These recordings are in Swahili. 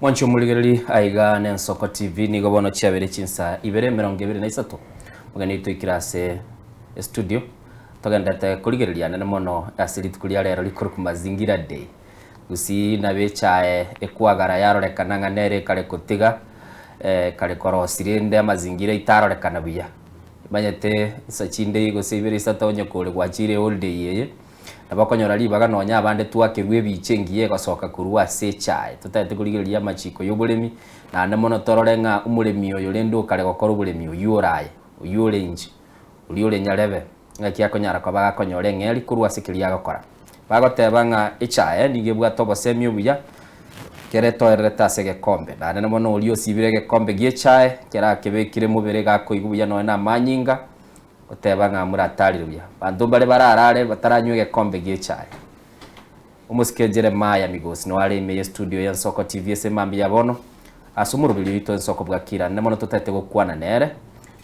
Mwancho muligereri aiga n'ensoko TV nigo bono chiabere chinsa ibere 23 mugani twikirase studio togendete kuligereria nene mono asilitu kulia rero likuru ku mazingira day gusi na bechae ekwagara yarorekana nganere kale kutiga kale korosirinde mazingira itarorekana buya banyete sachinde igo sebere isatonye kole gwachire all day yeye abakonyora libaga nonya abande twakirwe bichengiye gasoka kurwa sechae tutete kuligereria machiko y'oburemi na mono tororenga umuremi oyo lendo kale gokora uburemi uyuraye uyurenje uriure nyarebe ngaki akonyara kwa bagakonyore ngeri kurwa sikiria gakora bagotebanga echae nigebwa tobosemi obuya kereto ereta gekombe na mono uri osibire gekombe giechae kera kebekire mubere gako igubuya no na manyinga otebanga muratariruya bandu bare bararare bataranywe gekombe giechae umusikejere maya migosi no ari imeye studio ya Nsoko TV semambi yabono asumurubiri bito Nsoko bwakira ne mono tutete gukwana nere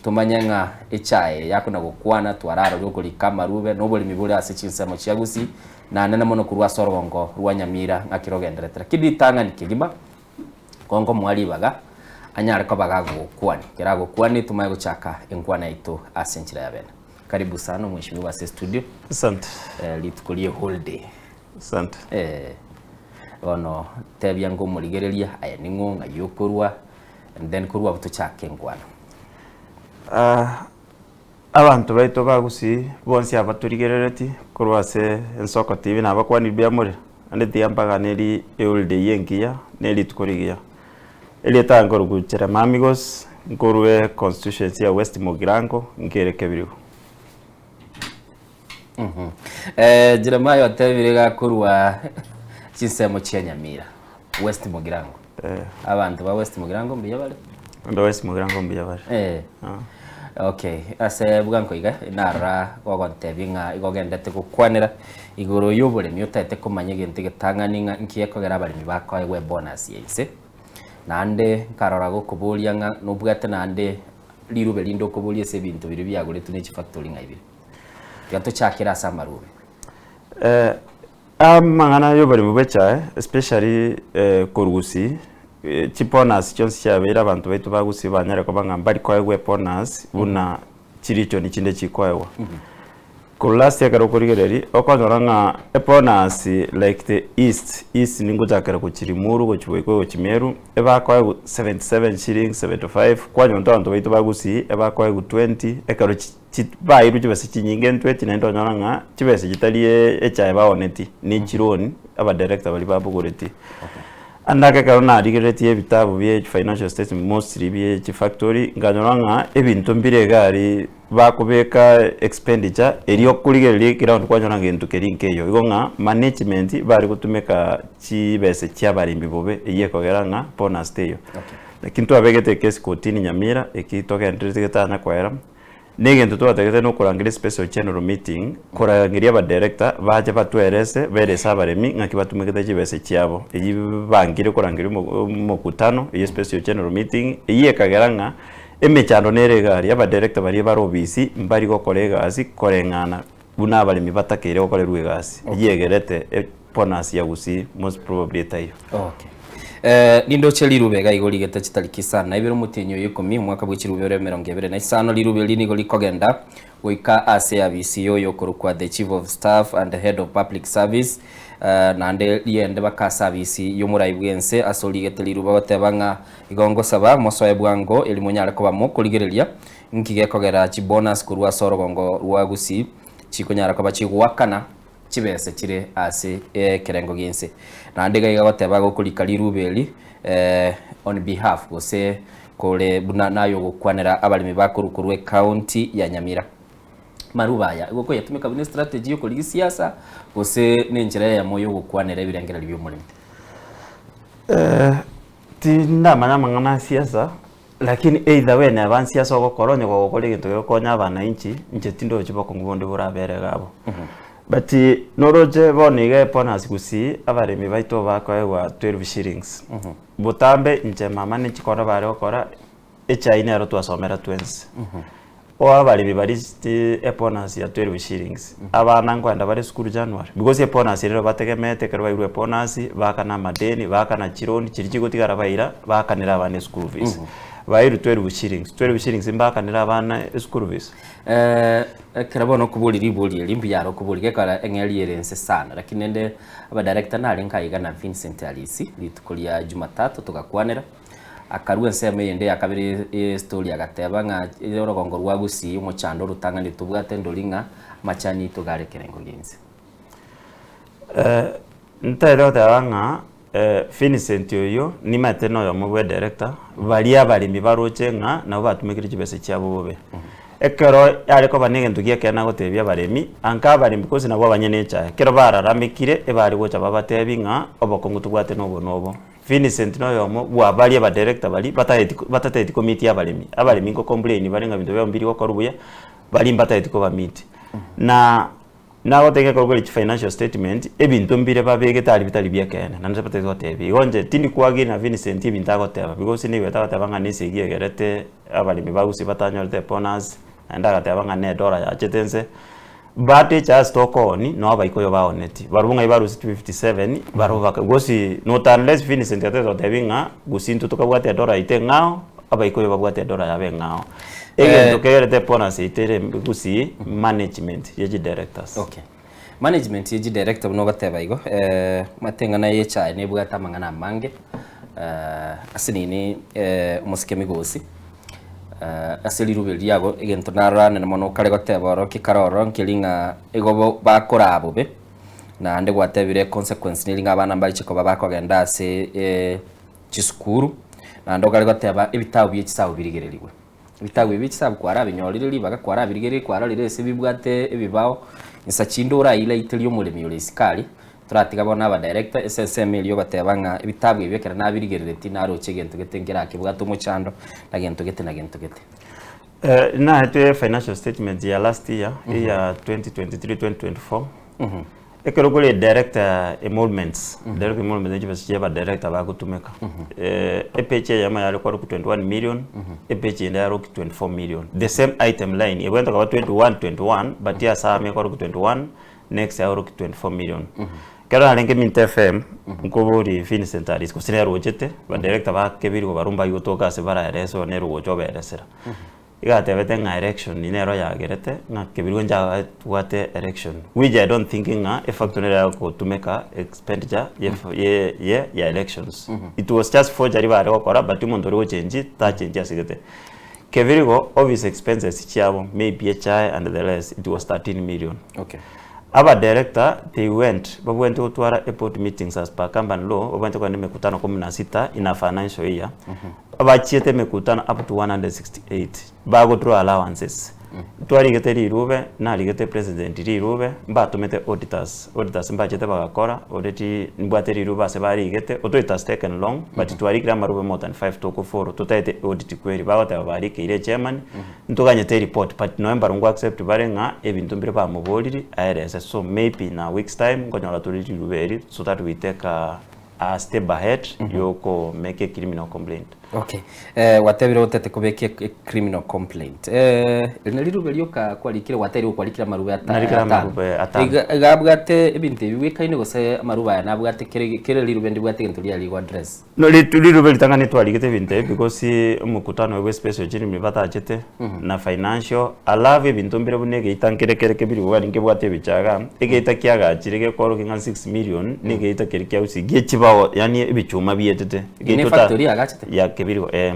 tumanyenga echae yakuna gukwana twarara gukuri kamarube no boli mibure asichinsemo chiagusi na nene mono kurwa sorongo rwa nyamira ngakirogenderetera kiditanga nikigima kongo mwali baga anyare ko baga gukwani kera gukwani tumaye guchaka enkwana ito asenchira yabena karibu sana mheshimiwa wa studio. Asante. Litukulie holiday. Asante. Ono tebya ngo muligereria aya ningonga yokurwa and then kurwa butuchake enkwana. Abantu baito bagusi bonsi abaturigerereti kurwase Nsoko TV nabakwani byamure ande tiambaga neri holiday yengiya neri tukurigiya eli tangoro guchera mamigos ngorwe constituency ya West Mugirango ngerekebirigo. Jeremiah atebirega kurwa chisemo cyanyamira West Mugirango. Abantu ba West Mugirango mbiyabale. Ndo West Mugirango mbiyabale. Okay, ase bwanko iga nara gogontebinga igogendete gukwanira igoro y'uburemi utete kumanya ginte gitangani nkiye kogera abarimi bakoye bonus yise nande karora gukuburia nga nubwate nande lirube lindo kuburia se bintu biri byagure tune factory ngaibiri gato chakira samarube amangana y'uburimi becha especially kurugusi chiponas chonsi chabera abantu baitu bagusi banyare ko bangambari kwa ponas buna chiricho ni chinde chikwaewa last year karo kurigereri okonyoranga eponas like the east ningo jakera ku chirimuru go chibweko go chimeru eba kwa 77 shillings 75 kwa nyondo abantu baitu bagusi eba kwa 20 ekaro bairu chibese chinyinge 20 nendo nyoranga chibese gitalie echae baoneti ni chironi aba director bali babugureti andaka karona arigereti ebitabu bye financial statement mostly bye factory nganyoranga ebintu mbirega bakubeka expenditure eriyo kurigereri kiround kwanyoranga into kerinkeyo igonga management bari gutumeka chibese cyabarimbi bobe yekogeranga bonus teyo kintu abegete case kotini nyamira ekitoka entry getana kwaera negento twategete no kurangira special general meeting kurangiria ba director baje batwerese beresa abaremi ngaki batumekete chibese cyabo eyi bangire kurangira mukutano iyi special general meeting iyi kageranga emechando neregari aba director bari barobisi mbari go kolega asi korengana buna abaremi batakere okore rwegasi yegerete bonus ya gusi most probably tayo. Okay. Nindo chelirube gaigoli geta chitariki sana ibiro mutinyo yikomi mwaka bw'ikirube 25 lirube linigo likogenda wika ase abisiyo yokuru kwa the chief of staff and the head of public service nande liende baka service yomurai bwense asoli geta lirube batebanga igongo saba mosoye bwango elimunyare ko bamukurigereria nkige kogera chi bonus kurwa sorogongo rwagusi chikonyara ko bachigwakana chibese chire ase kerengo gense nande gaiga bateba gukurika lirubeli on behalf gose kole buna nayo gukwanira abalimi bakurukurwe county ya Nyamira marubaya goko yatumika bune strategy yo kuri siasa gose nenjira ya moyo gukwanira ibirengera libyo mulimi tinda mangana siasa lakini either way na ban siasa gokoronye gokore gintu gokonya abana inchi nje tindo chiboko ngubondi burabere gabo but noroje bonige bonus gusi abaremi baito bakoewa 12 shillings butambe nje mama ni chikora bare okora echa ine aro twasomera 20 oa bari bariste bonus ya 12 shillings abana ngwanda bari school January because bonus rero bategemete kero bairwe bonus bakana madeni bakana chirondi chiriki gutigara baira bakanira abana school fees bairu 12 shillings mbakanira abana school fees kerabono kubuliri buli limbi yaro kubulike kala engeli yerense sana lakini nende aba director nali nkaiga na Vincent Alisi litukulia Jumatatu tukakwanira akarua nseme yende yakabiri story agateba nga rogongo rwa gusi umucando rutanga nitubwate ndolinga machani tugare kerengo genzi ntero tanga Vincent yoyo ni mateno yo mwe director balia balimi baroche nga nabo batumikire kibese cyabo bobe ekero ariko banege ntugiye kena gotebya baremi anka barimi kozi nabo abanyene cha kero bararamikire ebari gocha babatebi nga obokongu tubwate nobo Vincent noyo mo bwabali aba director bali batateti committee abalimi ngo complain bali nga bintu byambiri ko rubuya bali mbatati ko ba meet na gotenge ko goli financial statement ebintu mbire babege tali bitali byekene nanze patete gotebi onje tini kwagi na Vincent ibintu agoteba because ni weta tabanga nisigiye gerete abalimi bagusi batanyorete bonus ndaga tabanga ne dollar ya chetense bate cha stock on no abayikoyo baoneti barubunga ibarusi 257 barubaka gosi not unless Vincent atezo tebinga gusintu tukabwate dollar ite ngao abayikoyo babwate dollar yabe ngao ege tokerete bonus itere gusi management yeji directors okay management yeji director no gateba igo matenga na yecha ne bwata mangana mange asinini umusikemi gosi aseli rubeli yago egento narane na mono kare goteboro kikaroro nkilinga ego bakorabo be na ande gwatebire consequence nilinga abana mbali chiko babakogenda ase chisukuru na ndo kare goteba ibitabu byekisabu birigererigwe ibitabu byekisabu kwara binyoriri bagakwara birigereri kwara rirese bibwate ebibao insachindura ile iteli omulemi olesikali turatiga bona aba director SSM iliyo batebanga ibitabu ibekera nabirigerereti naro chegento getengera kibwato muchando na gento gete na hete financial statement ya last year ya 2023-2024 ekero gole director emoluments director emoluments nje ba director ba kutumeka epeche yama yale kwa 21 million epeche nda yaro 24 million the same item line event kwa 21 but ya saa me kwa 21 next yaro 24 million kero alenge Mint FM nkobori Vincent Aris kusine rojete ba director ba kebiri ko barumba yutoka se bara reso ne rojo beresera igatebete nga election inero ya gerete nga kebiri nja wate election which I don't thinking a factor ya ko to make expenditure ya elections it was just forgery ba ro kora but mondoro change ta change asigete kebiri go obvious expenses chiabo maybe a chai and the rest it was 13 million okay aba director they went to twara airport meetings as per company law went kwa mikutano 16 ina financial year abachiete mikutano up to 168 bago through allowances twari geteri rube na ligete president rirube batumete auditors mbachete bagakora audit mbwateri rube asebari igete auditors taken long but twari grama rube more than 5 to 4 tutaite audit query bagota bari kire chairman ntuganyete report but November ngo accept barenga ebintu mbire ba muboliri IRS so maybe na weeks time ngonyora turi ruberi so that we take a step ahead yoko make a criminal complaint okay watebire utete kubeke criminal complaint nalirubelio ka kwalikira wateri kwalikira marube ata gabwate ibintu bibwekaine gose maruba nabwate kere lirube ndibwate ntu lya ligo address no lirube litangane twaligete binte because umukutano we special jini mibata achete na financial alave ibintu mbere bunege itankere kebiri wari ngebwate bicaga egeita kiaga kirege koro kinga 6 million nigeita kerike usigie kibawo yani ibichuma biyetete ni factory agachete ya kebiri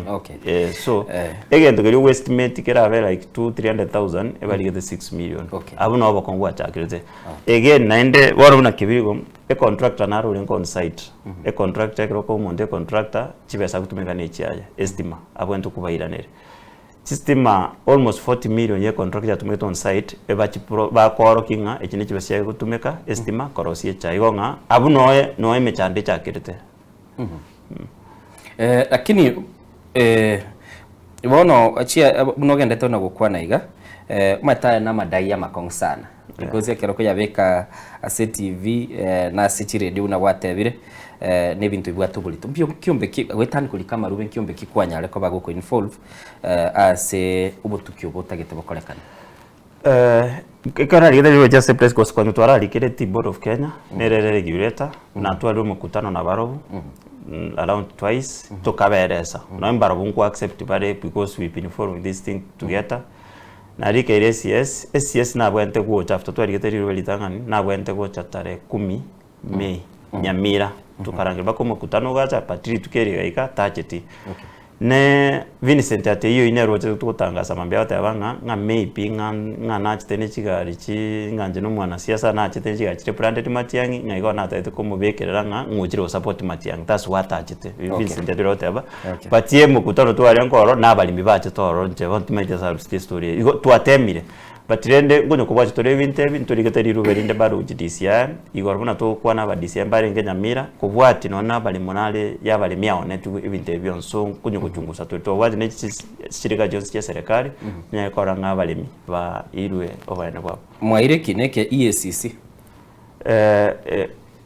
okay so again to get estimate kera be like 200,000 ebali get 6 million abuno abo kongwa chakirete again naende waro na kebiri a contractor naro len on site a contractor kero ko monde contractor chibesa kutumika ne chiaje estima abwento kubairanere systema almost 40 million ye contractor tumeka on site ebachi ba koro kinga ekine chibesa kutumika estima korosie chaigonga abuno no mechande chakirete lakini bono achia mnogende tona gukwana iga mataya na madai ya makong sana because ekero ko yabeka ase TV na ase radio na watebire ne bintu ibwatubulito mbyo kiombe wetani kuli kama ruben kiombe kikwanyare ko bagoko involve ase ubutukyo botagete bokorekana Kana rigeta liwe just place kwa kwando twara likere Board of Kenya nerere regulator na twali mukutano na barobu around twice tukaberesa no barobu nko accept bare because we've been following this thing together na rikere SCS na bwente go after twali rigeta liwe litangani na bwente go chatare 10 Mei Nyamira tukarangira bako mukutano gacha patiri tukeri gaika tacheti ne Vincent ate iyo inero tukutangaza mambya batabanga nga maybe nga nachitene chigari chi nganje no mwana siasa nachitene chigari chire branded Matiang'i nga igona ate ko mubekerera nga ngujire support Matiang'i that's what achite Vincent ate rotaba but ye mukutano twari nkoro nabalimi bache toro nje want make the story igo twatemire but rende ngonyo kubwacho tore bintebi nturigete ruberinde baro GDCI igoro buna to kwa na ba December nge Nyamira kubwati nona bali monale yabali miao netu ibintebi onso kunyo kuchungusa to wadi ne shirika jonsi ya serikali nya koranga balimi ba irwe obane kwa mwaire kineke EACC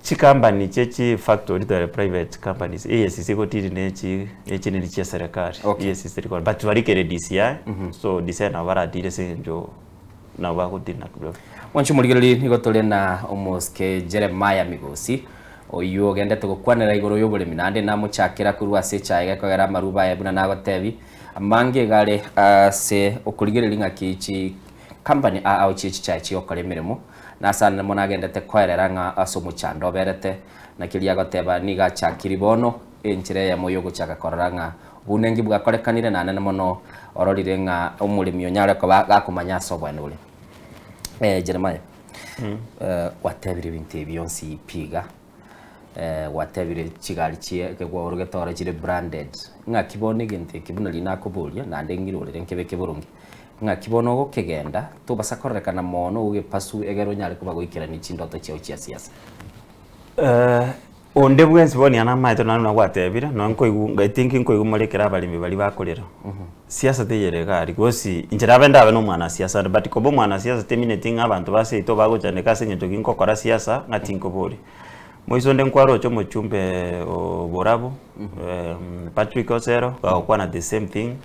chi company chechi factory the private companies EACC ko tiri ne chi ni cha serikali EACC record but warikere DCI so DCI na bara dire senjo na wako dina kubwa wanchu muligeli igotole na omoske Jeremiah Migosi oyo gende to kwanera igoro yobole minande na muchakira kuru ase chaige kogera maruba yabuna na gotebi amange gale ase okuligereri ngakichi company au chichi chachi okole mirimo na sana mona gende te kwerera nga aso muchando berete na kilia goteba niga chakiri bono enchire ya moyo guchaka koranga bunengi bwakorekanire na nene mono ororire nga omulimi onyare ko gakumanya sobwene ule Jeremiah watebire bintu byonsi piga watebire chigari chie kegwa urugetora chire branded nga kibone gente kibuna lina kubulia na ndengirore nkebe keburungi nga kibono go kegenda to basakorekana mono uge pasu egero nyare kuba goikira ni chindoto cheo chia siasa onde bwensi boni ana maito na watebire no nko thinking ko igumulekera balimi bali bakolera siasa teyerega ari gosi injira benda abe no mwana siasa but ko bo mwana siasa terminating abantu base ito bago cyane kase nyento kinko kora siasa ngatinko bori moizo nde nkwaro cho mochumbe borabo Patrick Osero kwa na the same thing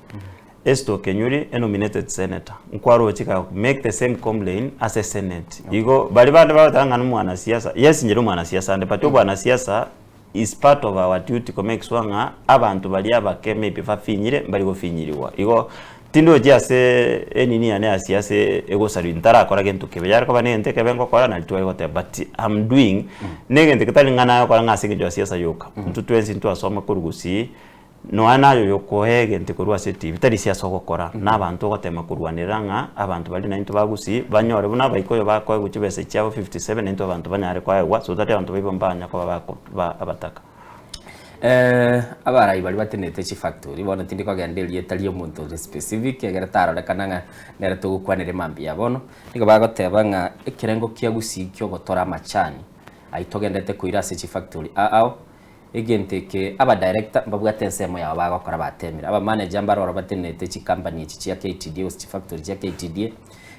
Esto Kenyuri a nominated senator nkwaro chika make the same complaint as a senate igo bali bande batanga mwana siasa yes njero mwana siasa ande but bwana siasa is part of our duty to make sure nga abantu bali abakeme bifa finyire bali go finyiriwa igo tindo jase enini ane asiasa ego sari ntara akora gento kebeyar ko banente kebengo kora na litwa gote but I'm doing negente ketali ngana ko nga singe jo siasa yoka mtutwenzi ntu asoma kurugusi no anayo yokohege ntikurwa seti bitari siasa gukora nabantu gotema kurwanira nga abantu bali na into bagusi banyore buna bayikoyo bakwa gucibese cyabo 57 into abantu banyare kwa so that abantu bibombanya ko abataka abarayi bali batenete chi factory bona tindiko gandeli etali omuntu specific egera tarole kananga nere tugukwanire mambi yabono niko bagoteba nga ekirengo kiagusi kyo gotora machani aitogendete kuirase chi factory egente ke aba director mbabwate nsemo yawe bagakora batemira aba manager mbaro batenete chi company chi ya KTD host factory ya KTD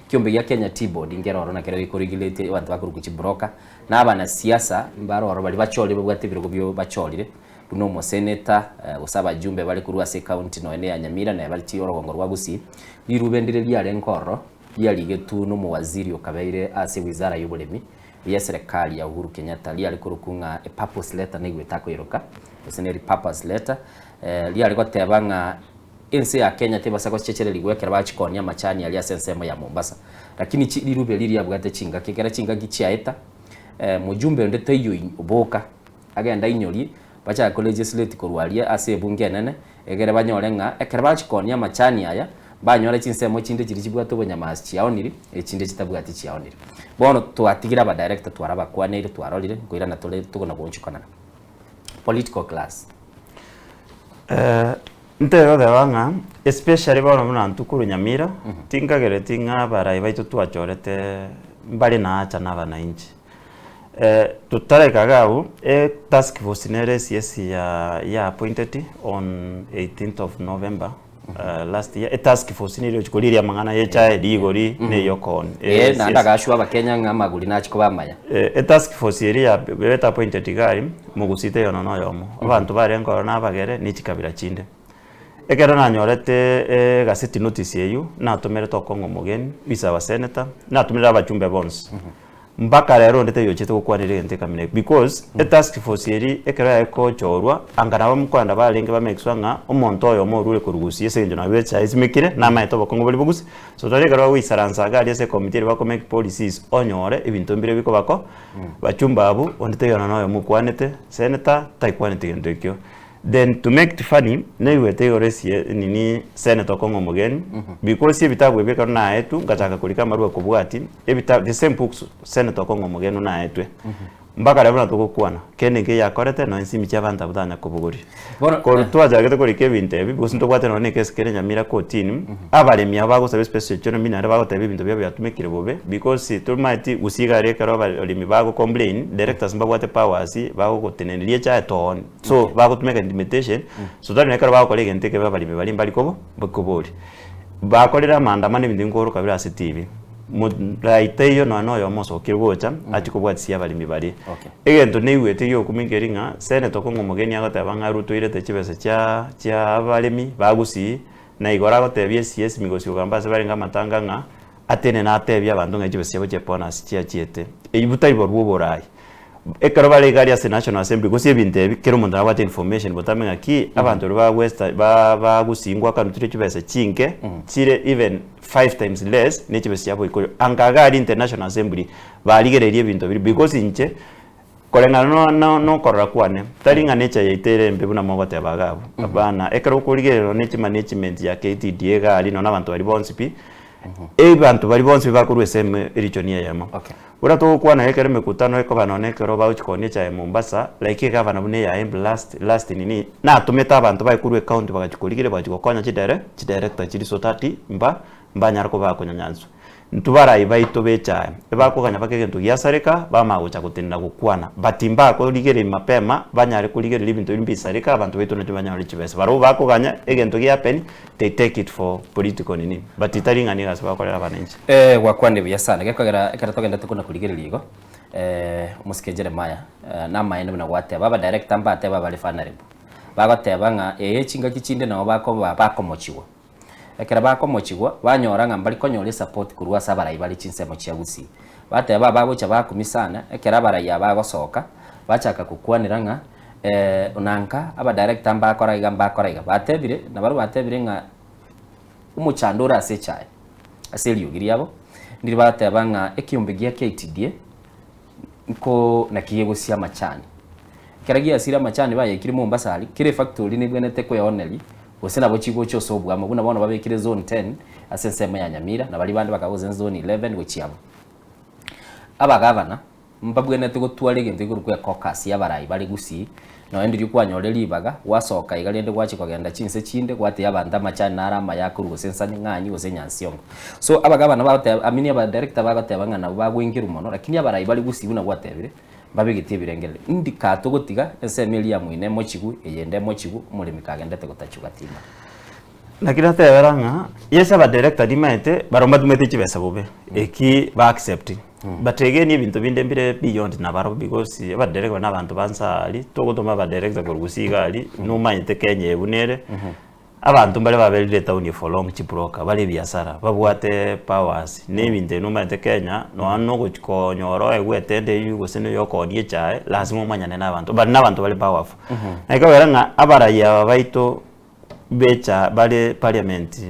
kiombe ya Kenya T-board ingero na kero ikorigilete abantu bakuruku chi broker na aba na siasa mbaro bali bacholi babwate birogo byo bacholire kuno mo senator usaba jumbe bali kurwa se county no ene ya Nyamira na bali ti orogongo rwagusi lirubendire lya lenkoro lya ligetu no mu waziri okabaire ase wizara y'ubulemi ya serikali ya Uhuru Kenyatta lya kurukunga a purpose letter negwe tako iroka seneri purpose letter lya tebanga ense ya Kenya tebasa chechere ligwekera bachikonya machani ya sensemo ya Mombasa lakini lirube liri yabwate chinga kigera chinga gichiaeta mujumbe ndete iyo oboka agenda inyori bacha ko legislative korwalia ase bunge nene egere banyore nga ekera bachikonya machani aya banyore chinsemo chinde chiri chibwato bonyamasi chiaoniri echinde chitabwati chiaoniri bono twatigira ba director twaraba kwanire twarorire kuira na tole tugona bonchukana political class ntero debanga especially bono muna ntukuru Nyamira tingagere tinga barayi baitu twachorete mbali na acha na bananchi tutare kagau task force nere CS ya appointed on 18th of November last year a task force ni chikoliria mangana yecha digori ne yokon na ndagashwa abakenya ngamaguri nachiko bamaya a task force area beta appointed gari mugusite yono no yomo abantu barengo nabagere ni chikabira chinde ekero nanyorete gaseti notice yeyu natumire tokongo mugeni bisa wa senator natumire abachumbe bonds mpaka rero ndete yochete gukwanire gente kamine because a task force eri ekero yako chorwa angana bamkwanda balenge bamexwanga omonto oyo morure kurugusi ese njo nabecha izimikire na maito bakongo bali bugusi so tari garo wisaransa gali ese committee bako make policies onyore ibintu mbire biko bako bachumba abu ondete yona noyo mukwanete senator taikwanete gento ikyo. Then to make it funny, naiwe tegoresi nini senator kongo mugeni because ebitabu ebeka na etu ngachaka kulika maruwa kubwati ebitabu the same books senator kongo mugeni na etwe mpaka rero natugukwana kene ke yakorete no insimi cy'abanta butanya kubuguri ko twajagete kuri kebinte because ntogwate no nekese kere nyamira kotini abaremya bagusaba special cyo minare bagotebe ibintu byo byatumikire bobe because tulmaiti usigare karo balimi bago complain directors mbagwate powers bago gotenendiye cha ton so bago tumeka intimidation so that nekaro bago kolege nteke babalimi bali mbali kobo bakobori bakolera maandamano ibintu ngoro kabira CTV raiteyo no yo moso kirwocha atikobwatsia abalimi bari egento neiwete yo kumingeringa senator kongo mugeni agotabanga ruto irete chibese cha abalimi bagusi na igora gotebie CS migosi ugamba se barenga matanga nga atene na atebia abandu ngechibese boche bonus chia chiete eibutari borwo borai ekaro bale gari ya National Assembly gusi ebinte kero munda wate information botamenga ki abantu ba west ba gusingwa kanutire chibese chinke chire even 5 times less ne chibese yabo ikoyo angagari International Assembly baligererie ebintu biri because inche kolenga no korra kwane taringa necha yaitere mbe buna mogote abagabo abana ekaro kuligerero nechi management ya KTDA gali no nabantu bari bonsipi abantu bari bonsipi bakuru SM regionia yamo ura to kwana ekere mekutano eko banonekero bauchikonie cha Mombasa like governor bune ya last nini na tumeta abantu baikuru account bagachukuligire bagikokonya chidirector chiri sotati mbanyarko bakonyanyanzo ntubara ibaito becha ebakoganya bakegento giasareka bamagucha gutinda gukwana batimba ko ligere mapema banyare kuligere libintu limbisareka abantu beto nacho banyare chibese baro bakoganya egento giapen they take it for political nini but itaringa ni gasaba kolera banenje gwakwane biasana gekagera togenda tukuna kuligere ligo musikejere maya na mayene bina gwate baba director mbate baba refanarebo bagoteba nga chinga kichinde nabo bakomochiwa ekera bakomochigwa banyoranga mbali konyole support kurwa sabarai bali chinsemo chiagusi bateba bagocha bakumisana ekera baraya bagosoka bachaka kukwaniranga unanka aba director mbakoraiga batebire na baru batebire nga umuchandura asechaye aseliugiri yabo ndiri bateba nga ekiyumbe gya KTDA nko nakiyegusia machani keragia asira machani baye kiri Mombasa ali kire factory ni bwenete ko yaoneli osena bochigo cyo sobwa amabuna bona babekire zone 10 asensema ya Nyamira na bali bandi bakagoze zone 11 gochiabo aba governor mbabwene tugo twalege ndiko kwa caucus ya barayi bali gusi no endi rikwanyoreri ibaga wasoka igalende gwachi kwagenda chinse chinde gwate yabanda machana narama yakuru gosensa nganyi gosenyansiongo so aba governor bate amini aba director bagatebanga na bagwingira umono lakini abarayi bali gusi buna gwatebire babigitiye birengere indikato gotiga esemeli ya mwine mochigu eyende mochigu mulimi kagendete gotachuka tima nakira teberanga yesa ba director dimete baromba tumete chibesa bobe eki ba accept but again ibintu binde mbire beyond na baro because ba director nabantu bansali togotoma ba director gorusiga ali no mayite kenye bunere abantu mbale babelire town for long chiproka bale biasara babwate powers nebinde no mayite Kenya no anno gukonyoro egwetende yugo sene yokodie chae lazima umanyane nabantu but nabantu bale powerful naikaweranga abaraya baito becha bale parliament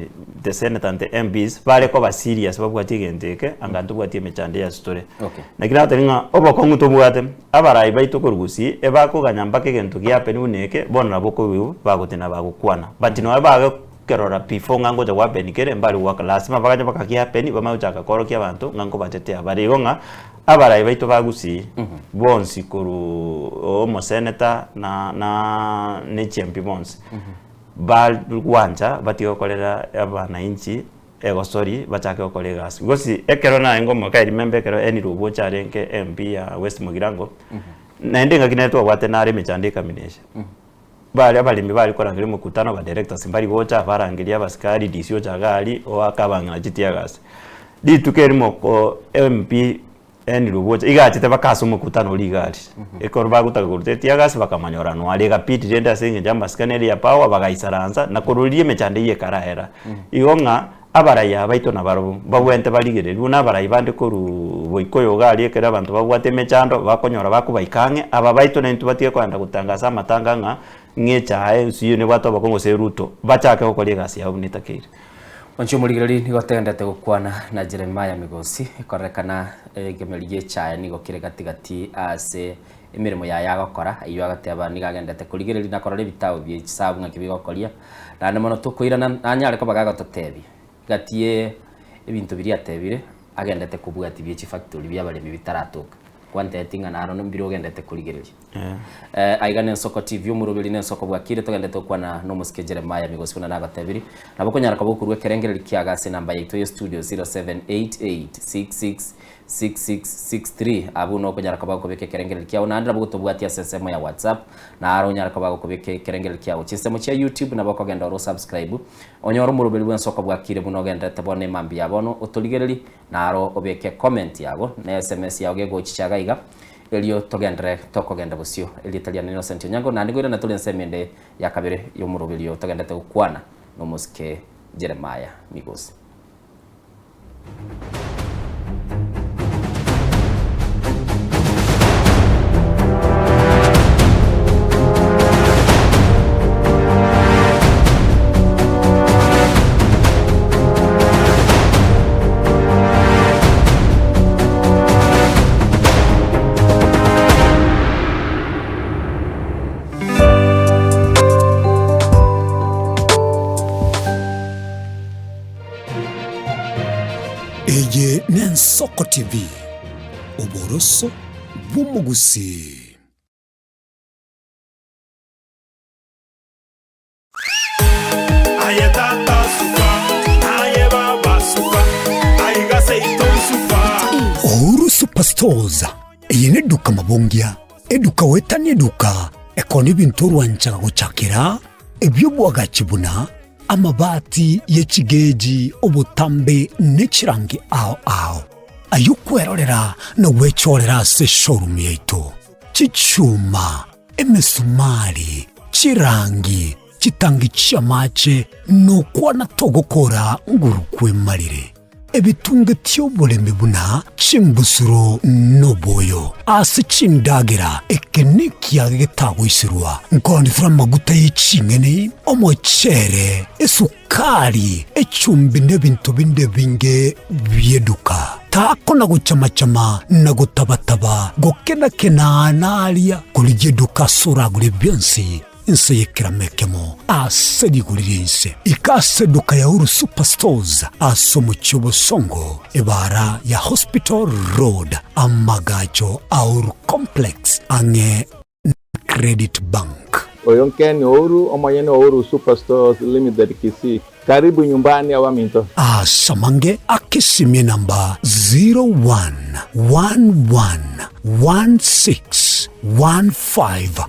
the senate and the MPs bale ko ba serious babwati gendeke angantu bwati mechande ya story nakira taringa obokongu tobwate abarayi baito korugusi ebako ganyamba ke gento gya penuneke bona boko wiu bagotina bagukwana but no abaga kerora pifonga ngo jwa benikere mbali wa class mabagaje bakakia peni bamauchaka korokia abantu ngango batetea barigonga abarayi baito bagusi bonsi koru o senator na ne champion bonsi bal wanja batio kolera abana inchi ego sorry bachake okolegas gosi ekero na ngoma kai remember kero eni rubo charenke MP ya West Mugirango na ndenga kineto wate na reme chandika minesha bali abalimi bali korangire mukutano ba directors bali gocha barangiria basikari disio chagali o akabanga jitiagas di tukerimo ko MP eni rubocha igachite bakaso mukutano ligari ekorba gutagurtetia gas bakamanyora no ali gapiti renda singe jamba scanner ya power bagaisaranza na kurulie mechande ye karahera igonga abaraya baito na barobo bagwente baligere runa barayi bande koru boikoyo gali ekera abantu bagwate mechando bakonyora bakubaikange aba baito na ntubatie kwanda gutangaza matanganga ngecha siyo ne bato bakongo seruto bachake gukora gasi yabo nitakire oncho muligireri nigotendete gukwana na Jeremiah Migosi ikorekana gemerie chaya nigokire gatigati ase emirimo ya gukora iyo agateba nigagendete kuligireri nakora bitao bye kisabu ngakibigokoria nane mono tukwirana nanyare ko bagagototebia gatie ebintu biri atebire agendete kubwati bye factory byabaremi bitaratuka kwantetinga na arono mbiro gendete kuligereje aigane Nsoko TV umurubiri n'Nsoko bwakire tugendete kwana no musike Jeremiah Migosi na nagatebiri naboko nyaraka bokurwe kerengereri kiagase namba yetu ya studio 0788666663 abu no kunyaraka bakobeke kerengereri kiao nandira bogoto bwati ya sesemo ya WhatsApp na aro nyaraka bakobeke kerengereri kiao chisemo cha YouTube na bako genda ro subscribe onyoro umurubiri w'Nsoko bwakire buno gendete bone mambi yabono utuligereri na aro obeke comment yabo na SMS yawe gochichaga iga elio togendere tokogenda busio elitaliana Innocent Onyango na ndigwira na tulensemende ya kabere yo murubiri togendete ukwana no musike Jeremiah Migosi. Eye Nsoko TV uboroso bw'umugusi. Aye tata suka, aye baba suka, aye gase ito suka. Ouru Superstores eye neduka mabongia eduka wetani eduka ekoni bintu rwanchaga guchakira ebyo bwagachibuna amabati yechigeji obutambe nechirangi ao ayukwerorera no wechorera se showroom yetu chichuma emesumari chirangi chitangi chamache no kwana togokora ngurukwe marire ebitunge tyoboleme buna chimbusuro noboyo ase chindagira ekenikia getagwisirwa nkondifura maguta y'icingene omochere esukari echumbi n'ebintu binde binge byeduka tako na guchamachama na gutabataba gokena nalia kulijeduka suragure byonsi inse yekiramekemo asediguririnse ikaseduka ya Uru Superstores asomo chobo songo ebara ya Hospital Road amagacho Auru Complex ange Credit Bank Oyonkeni Ouru omayene Uru Superstores Limited kisi karibu nyumbani awaminto asamange akisimie namba 0111161500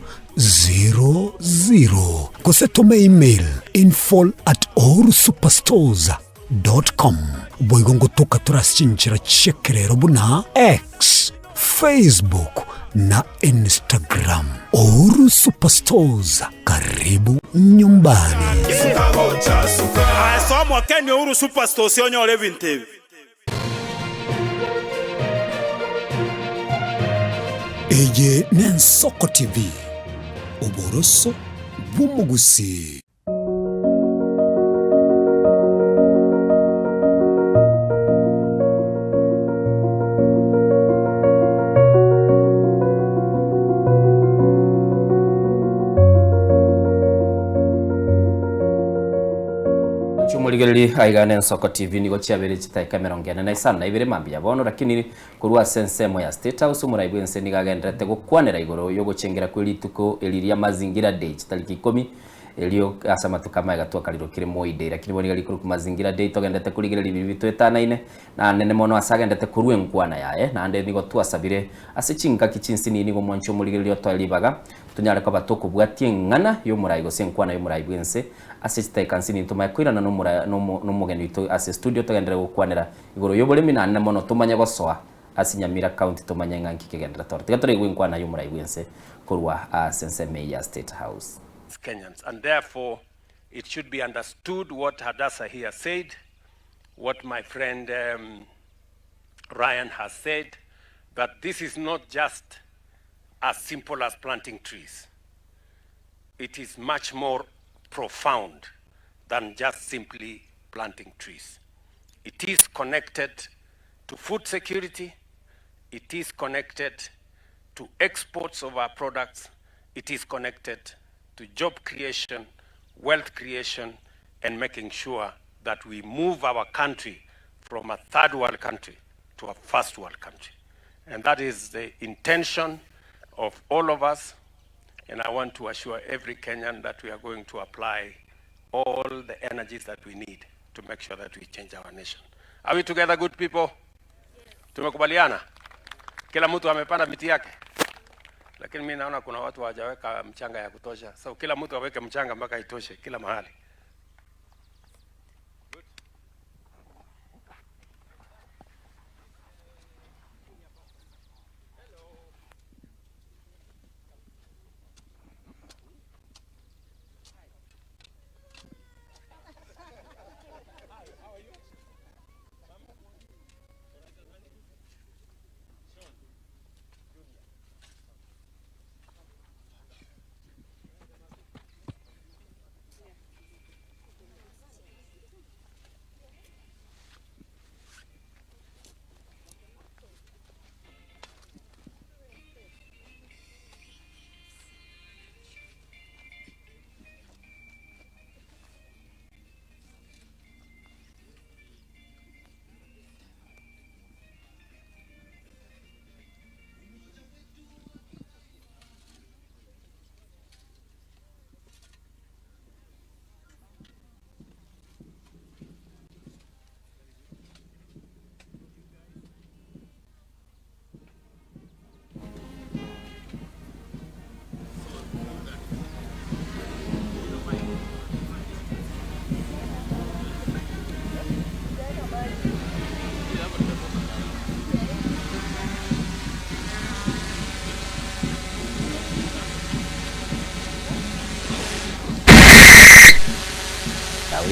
kusetome email info@ourusuperstores.com boigongo toka turashinjira chekerero buna X Facebook na Instagram Ouru Superstores karibu nyumbani. Suka gocha suka. Asomo Kenya Uru Superstores yonyore bintebe. Eye Nsoko TV uboroso bw'umugusi. Chumuligereri aigane Nsoko TV nigo chiabere chitaika 45 ibere mambi yabono lakini kurwa sensemo ya State House umuraibu ense nigagendete gukwanera igoro yo gucengera kuri tuko eliria mazingira day chitariki 10 elio asa matukama gatwa kaliro kire moide lakini boni gali kuru mazingira day togendete kuligirira bibitu etanaine na nene mono asagendete kurwe nkwana yae na ande nigo twasabire ase chinka kichinsi ni nigo moncho muligirira twalibaga tunyare ko batoko bwatie ngana yo murayigo senkwana yo murayi bwense ase chitaikansini tumakwirana no mugeni to ase studio togendere gukwanira igoro yo bolemi na nene mono tumanya gosoa asinyamira county tumanya nganki kigendera tor tigatore gwinkwana yo murayi bwense kurwa sense Meya State House. Kenyans, and therefore it should be understood what Hadassah here said, what my friend Ryan has said, that this is not just as simple as planting trees. It is much more profound than just simply planting trees. It is connected to food security, it is connected to exports of our products, it is connected to job creation, wealth creation, and making sure that we move our country from a third world country to a first world country. And that is the intention of all of us. And I want to assure every Kenyan that we are going to apply all the energies that we need to make sure that we change our nation. Are we together, good people? Tumekubaliana? Kila mtu amepanda miti yake. Lakini mimi naona kuna watu hawajaweka mchanga ya kutosha. So kila mtu aweke mchanga mpaka itoshe kila mahali.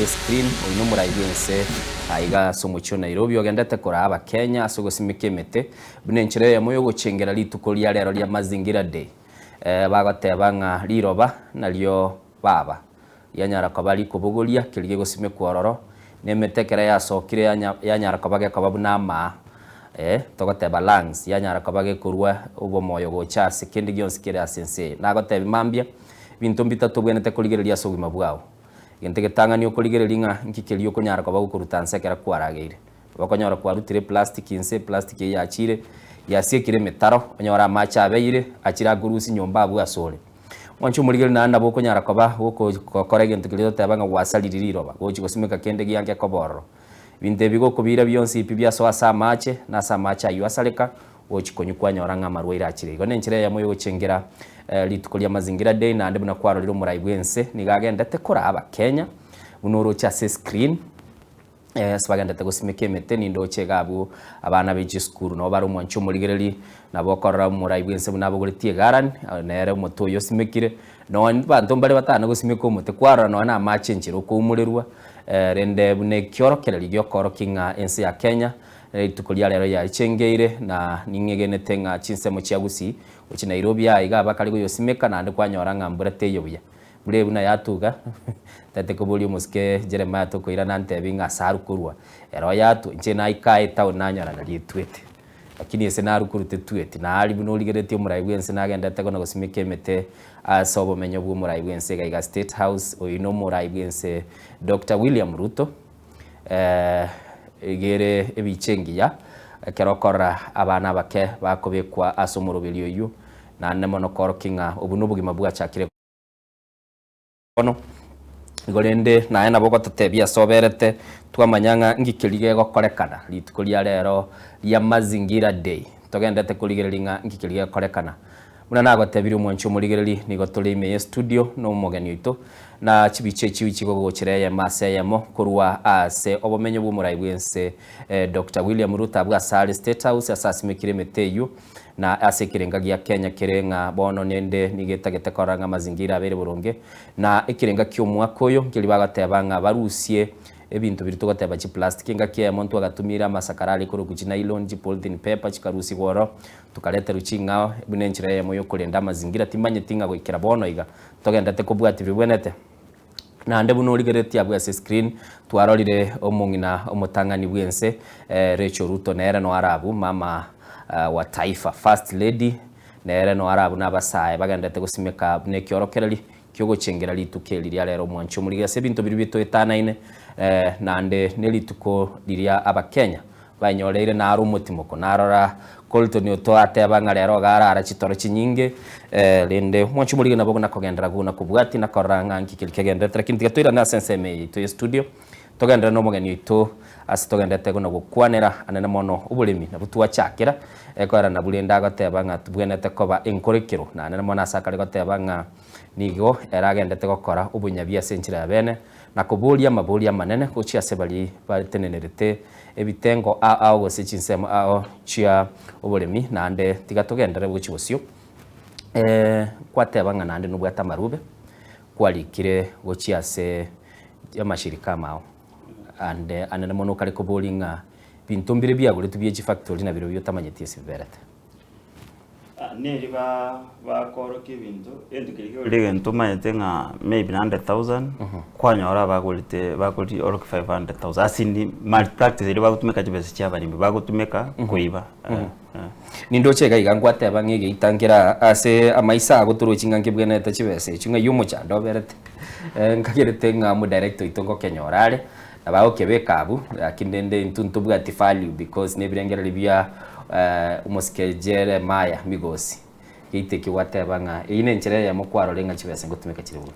Screen uyu murayigense aiga somucho Nairobi ogendete koraba Kenya asogosimike mete bunenchire ya moyo gochengera litukolia lero lya mazingira day bagoteba nga liroba nalyo baba yanyara kabali kubugulia kilige gosime kwororo nemetekera yasokire yanyara kabage kababu nama togoteba lungs yanyara kabage kurwa ubo moyo gochase kindi gyonsikire asense nagoteba mambia bintu bitatu bwenete kuligereria sogima bwao gentege tangani okoligereria nga nkikeli okonyara kwa bagukurutanse kera kwarageire bakonyora kwarutire plastic inse plastic yachire yasiekire metaro onyora macha abeire achira gurusi nyomba abu asole mwancho muligere nanda bokonyara kwa gukora gento kilito tabanga wasaliriro ba gochi gosimeka kende gyange koboro binte bigo kubira byonsi pibya so asa mache na sa macha yuasaleka gochi konyukwanyora nga marwaira achire igo nenchire ya moyo gochengera litukolia mazingira day na ande buna kwaro liro muraibwense nigagendete koraba Kenya unoro cha screen swagendete gosimeke mete nindo chegabu abana beji school no baro mwancho muligereri nabo korora muraibwense bunabo goretie garan nere moto yosimekire no bantu mbale batana gosimeka mote kwaro no na machenjiro ko umurerwa rende bune kyorokera ligyo korokinga ensi ya Kenya tukolia lero ya chengeire na ningegenete nga chinsemo chiagusi uchi Nairobi ya iga bakaligo yosimeka na ande kwanyora ngambura teyo buya bure buna yatuga tate kobuli muske Jeremiah to koira nante binga saru kurwa ero yatu nche na ikae tawo nanyara na litwete lakini ese na rukurute twete na ali buno ligerete muraibwense nagenda tekona gosimeke mete asobo menyo bwo muraibwense ga State House oyino muraibwense Dr. William Ruto egere ebichengiya kerokora abana bake bakobekwa asomurubiri oyu na nne mono korokinga obuno bugima bwa chakire ono igorende naye nabo gototebia soberete twamanyanga ngikirige gokorekana ritukuria rero ria mazingira day togendete kurigereria ngikirige gokorekana muna nagotebirie mwancho murigereri nigo turi ime studio no mugeni itu na chibiche chiwichi gogochireye maseyemo kurwa ase obomenyo bw'umurai bwense Dr. William Ruto abwa Sale State House asasimikire meteyu na ase kirenga gia Kenya kirenga bono nende nigetagete koranga mazingira abere burunge na ikirenga ky'omwaka oyo nkiri bagatebanga barusie ebintu biri tugateba chi plastic ngakie muntu agatumira masakarali kuru kuchi nylon chi polythene paper chikarusi goro tukalete ruchinga bunenchira yemo yo kurenda mazingira timanye tinga goikira bono iga togendete kubwati bibwenete na nde buno rigeretia bwa screen twarorire omungina omutangani bwense Rachel Ruto nere no arabu mama wa taifa first lady nere no arabu nabasaye bagendete gusimeka ne kyorokereri kyogochengera lituke liria rero mwancho muri gase bintu biri bito etanaine nande nelituko liria abakenya banyoreire na aru mutimoko narora Colton yoto atebanga rero gara chitoro chinyinge lende mwancho muri nabo na kogendera guna kubwati na koranga nkikilikegendera lakini tigatwira na senseme to studio togendera no mugeni itu asitogendete guna gukwanera anene mono ubulimi na butuwa chakira ekora na bulenda gotebanga tubwenete koba enkorikiro na anene mona sakare gotebanga nigo eragendete gokora ubunyabia senchira bene na kubulia mabulia manene kuchia sebali batenenerete ebitengo ao gosichinse ao chia ubulimi nande tigatogendere buchibusio kwatebanga nande nubwata marube kwalikire gochia se ya mashirika mao ande anene mono kale kubulinga bintumbire byagure tubiye factory na biro yotamanyetie siberete neri bakoroka ebintu endukirige ntumanyete nga maybe 100,000 kwanyora bagulite orok 500,000 asindi malpractice iri bagutumeka chibese cyabarimbi bagutumeka kuiba nindo chega igangwa teba ngege itangira ase amaisa aguturuchinga nkibwenete chibese chinga yumuchando berete ngagerete nga mu director itongo kenyorare nabao kebekabu akindende intuntu bwati value because nebirengera libya umuskejere maya migosi giteki watebanga ine nchere ya mukwaro lenga chibese ngutumeka chiribu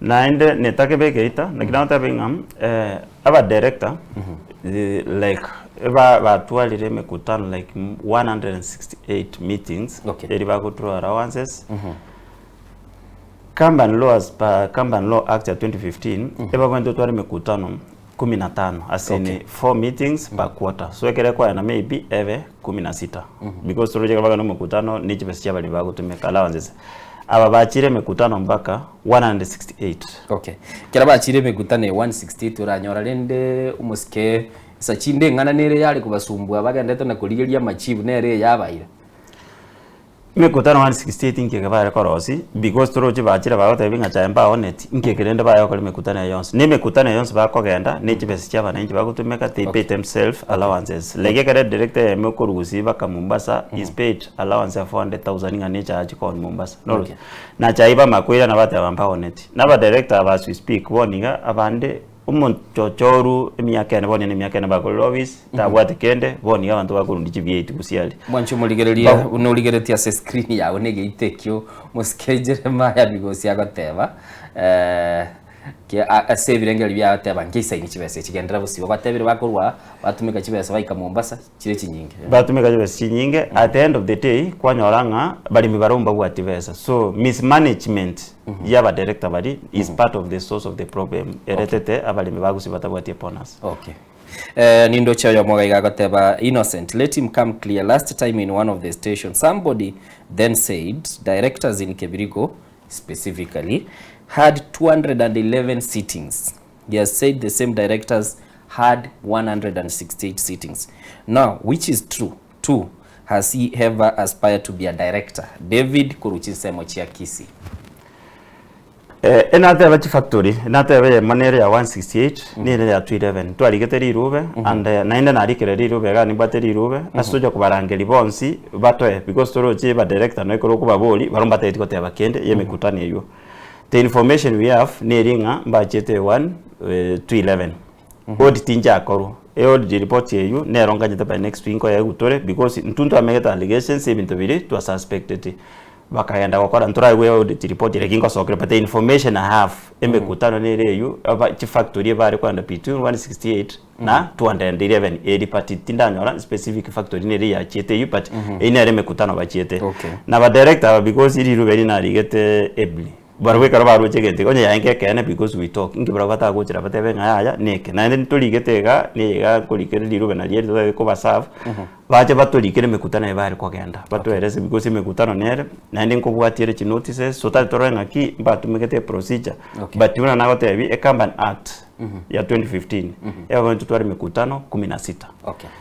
naende netake begeita nakinaota bingam aba director like batwalire mekutano like 168 meetings eri bakutrua allowances Company Law Act ya 2015 eba kwenda twari mekutano 15 asini 4 meetings per quarter so ekere kwa na maybe eve 16 because turujeka baga no mekutano ni chibese cyabali bagutumeka allowances aba bachire mekutano mpaka 168 okay kera bachire mekutano 168 uranyora lende umuske sachinde ngana nere yali kubasumbwa bagandete na kuligeria machibu nere yabaira mekutano 168 nkeke bare korosi because turoje bachira bagote binga chamba onet nkekerende bayo kole mekutano yonse ne mekutano yonse bakogenda ne chibese cyaba nenje bagutumeka they pay themselves allowances lege kare director ya mekorugusi baka Mombasa is paid allowance of 400,000 ngane charge kon Mombasa no na chaiba makwira na bate bamba onet na ba director ba speak woninga abande umunchochoru emyaka ne bonene emyaka ne bakolo office tabwate kende boni abantu bakurundi chibyeti kusiali mwancho muligereria unoligeretia se screen yawe nege itekyo muskejere maya bigosi agateba ke asebirengeri bya teba ngisa ni chibese kigendera busiba batebire bakorwa batumika chibese baika Mombasa chire chinyinge batumika chibese chinyinge at the end of the day kwanyoranga bali mibaromba bwati besa so mismanagement yaba director bali is part of the source of the problem eretete abali mibagusi batabwati ponas okay nindo chayo moga igagoteba innocent let him come clear last time in one of the stations somebody then said directors in Kebirigo specifically had 211 sittings. He has said the same directors had 168 sittings. Now, which is true? Two, has he ever aspired to be a director? David Kuruchise Mochiakisi. Enate bachi factory, enate be manere ya 168, ni ya 211. Twaligete rube and naenda na rikere rube ga ni bateri rube asoja kubarangeli bonsi batoe because toroje ba director no ikoro kubaboli baromba tete koteba kende yemekutani eyo. The information we have neringa budget 1 211 audit inja koro audit report yeyu neronga jeta by next week ko yagutore because ntuntu amegeta allegations ebintu biri to suspected bakaenda gukora nturaigwe audit report rekingo sokre but the information I have emekutano ni reyu aba chi factory bari kwanda between 168 na 211 edi party tindanyora specific factory ni ri ya chete yu but ine re mekutano ba chete na ba director because iri ruberi na rigete ebli barwe karaba ro chegente onye yange kene because we talk ingi bra bata go chira batebe ngaya neke na ndi tuligetega ni ga kulikere rube na yeri to ko basaf baje batulikere mekutano bari ko genda batuerese because mekutano nere na ndi nkobwatire chi notices so tali torenga ki batumegete procedure but una nago tebi e Kanban Act ya 2015 eba ntutwari mekutano 16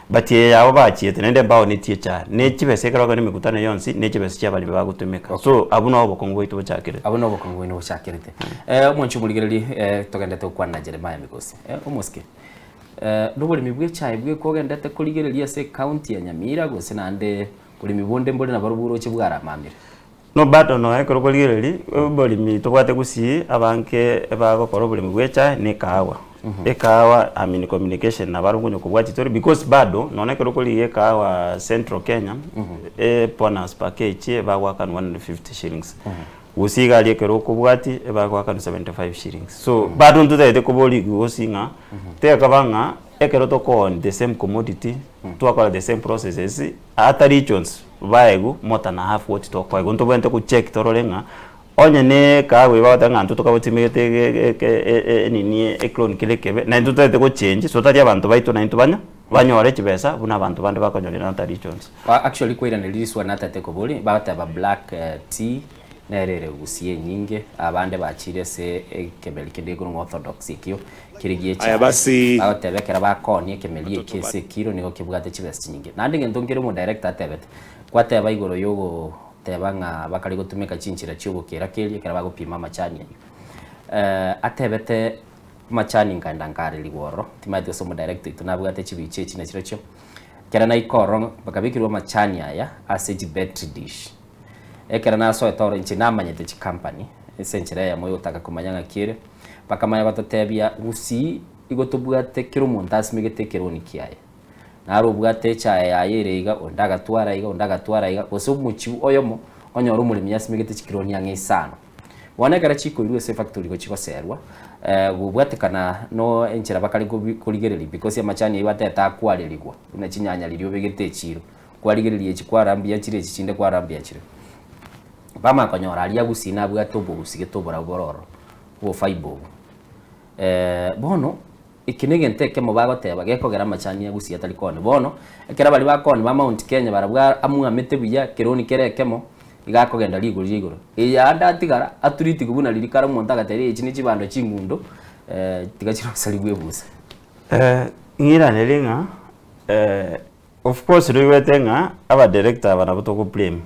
but yabo bachiete nende bao ni tiecha ne chibese karo ni mekutano yonsi ne chibese chabali bagutumeka so abuno obokongo itu chakire abuno obokongo ino chakirite mwanchu muligereri togendete kwana Jeremiah Migosi omoske nobole mibwe chai bwe kogendete kuligereria se county ya Nyamira gose nande kuli mibonde mbole na baruburo chibwara mamire no bado no ekoro kuligereri boli mi tobwate gusi abanke bagokora buli mibwe chai ne kawa ekawa communication na barungunyo kubwati tori because bado none ekoro kuliye kawa Central Kenya bonus package bagwaka 150 shillings usiga lekero kubwati bagwaka 75 shillings so bado ntutete kuboli gusinga te kabanga ekero to on the same commodity to akora the same processes at regions baegu mota na half what to kwa gonto bwente ku check torolenga onye ne kawe batanga ntuto kabutimete nini eklon kilekebe na ntutete ku change so tari abantu baito na ntubanya banyore chibesa buna abantu bande bakonyore na regions actually kwira ne liriswa natate kubuli bata ba black tea nerere usiye nyinge abande bachire se kebeli kidego orthodox ikyo kirigiye cha aya basi abatebekera bakoni kemelie kese kiro niho kibwate chibesa nyinge nandi ngendongere mu director atebete kwateba igoro yogo tebanga bakari gutumeka chinchira cyobo kera keri kera bagupima machani atebete machani ngandangare ligoro timaite so mu director tunabwate chibiche chine chirocho kera na ikoro bakabikirwa machani aya asage battery dish ekera naso etoro inchinamanyete chi company esenchira ya moyo utaka kumanyanga kire bakamanya batotebia gusi igotubwate kiro montas migetekero nikiaye naro bwate cha ya yereiga ondagatwara iga oso muchi oyomo onyoro mulimi yasimigete chikironi yange isano wanekara chiko irwe se factory go chiko serwa bwate kana no enchira bakali kuligereri because ya machani ibate ta kwaleligwa una chinyanya lilio begete chiro kwaligereri chikwarambia chire chichinde kwarambia chire bama konyora ali agusina bwato bugusige tobora bororo wo faibo bono ikinege nteke mo bagoteba gekogera machani agusi atali kone bono ekera bali bakone ba Mount Kenya barabwa amwa mete buya kironi kerekemo igakogenda liguru iya ndatigara aturiti kubuna lirikara mu ntagatere iki ni kibando kingundo tigachiro salibwe busa ngira nelinga of course riwetenga aba director bana butoko blame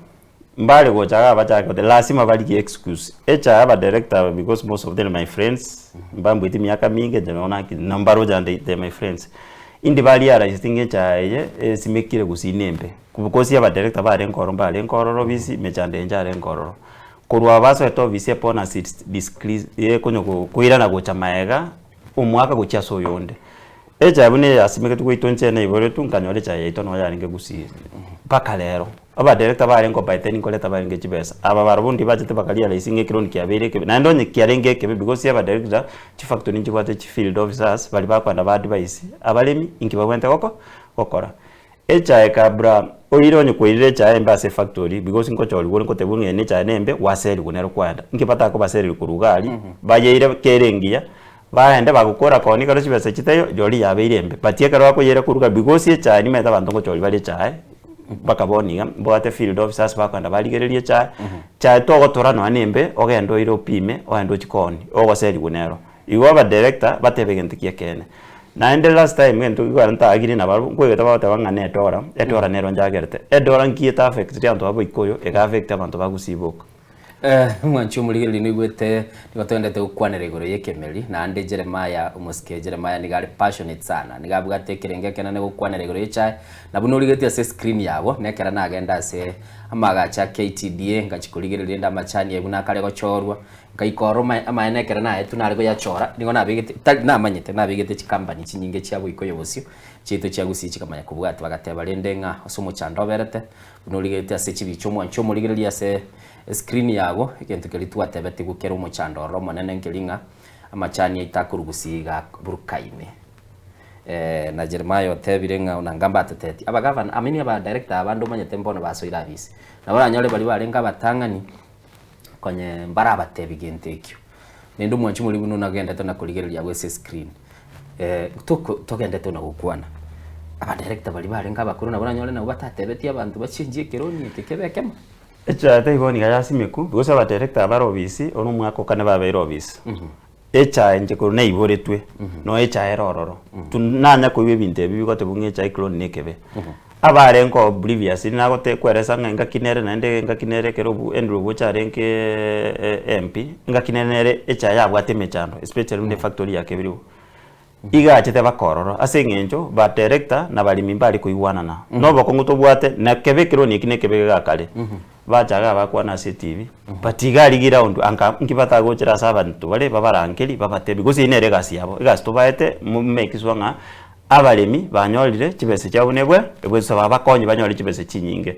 mbale go chaga bacha the lazima bali excuse echa aba director because most of them my friends mbambo iti miaka mingi janaona ki nambaro jande my friends indi bali ara istinge chaye simekire gusinembe kubukosi aba director ba renkoro mbale nkororo bisi mechande njare nkororo kurwa baso eto bisi pona sit discrease ye konyo kuira na gocha maega umwaka gocha so yonde echa bune asimeke tukuitonche na ibore tunkanyore chaye itono yaringe gusi paka lero aba director ba renko baite ni koleta ba ngechi besa aba barundi bajete bakalia lisinge kironi kiabere ke na ndonye kiarenge ke because aba director chi factory nchi bate chi field officers bali bakwanda ba advice abalemi inki bagwente kokora echa ekabra oyironye kwirire cha embase factory because nko choli woni kote bunge ni cha nembe waseri kunero kwanda inki pata ko baseri kurugali bayeire kerengia baende bagukora koni karo chibese chiteyo joli yabeirembe batie karo akoyere kuruga because echa ni meta bantu ngo choli bali cha bakaboniga boate field officers bakwanda baligererie cha to gotora no anembe ogendo iro pime ogendo chikoni ogoseri kunero igo aba director batebegente kiekene na ende last time ngento igwaranta agiri na baru kwegeta bata bangane etora nero njagerte edora nkieta affect yanto abo ikoyo ega affect abantu bagusiboko mwanchu muligeli nigwete nigotendete ukwanere igoro yekemeli na ande Jeremiah umuske Jeremiah nigari passionate sana nigabwate kirenge kenane gukwanere igoro yecha na buno ligeti ase screen yabo nekera nagenda ase amagacha KTDA ngachikurigereria nda machani eguna kare gochorwa ngaikoro amaenekera nae tunari go yachora ningo nabigete namanyete nabigete chikambani chinyinge chia bwiko bosio chito chia gusi chikamanya kubwata bagateba rende nga osomo chando berete unoligete ase chibicho mwancho murigereria ase screen yago ikintu kiritu atebete gukera umuchando romo nene nkelinga amachani itakurugusiga burukaime na Jeremiah otebirenga unangamba ateteti abagavana amini aba director abandu manyete mbono basoira bisi nabara nyole bali barenga batangani konye mbara batebigente ekyo nendo mwanchi muri buno nagenda tona kuligereria gwese screen togende tona gukwana aba director bali barenga bakuru nabara nyole na batatebeti abantu bachinjie keroni ekebekema echa taiboni gayasimiku because aba director barobisi onu mwako kane babaira obisi echa nje ko nei boretwe no echa erororo tunanya ko ibinte bibigote bunge echa clone nekebe abare nko oblivious na gote kweresa nga kinere nande nga kinere kerobu endro bocha renke MP nga kinere echa yabwate mechando especially ne factory ya kebiriwo iga achete bakororo asengenjo ba director na bali mimbali kuiwana na no bokongo tobwate na kebe clone kine kebe gakale bachaga bakwana CTV batigari giraundi anka nkibata gochera sabantu bale babarangeli babatebi gusi inere gasi yabo igasto baete mumekiswanga abalemi banyolire chibese cyabunebwe ebweso babakonye banyolire chibese chinyinge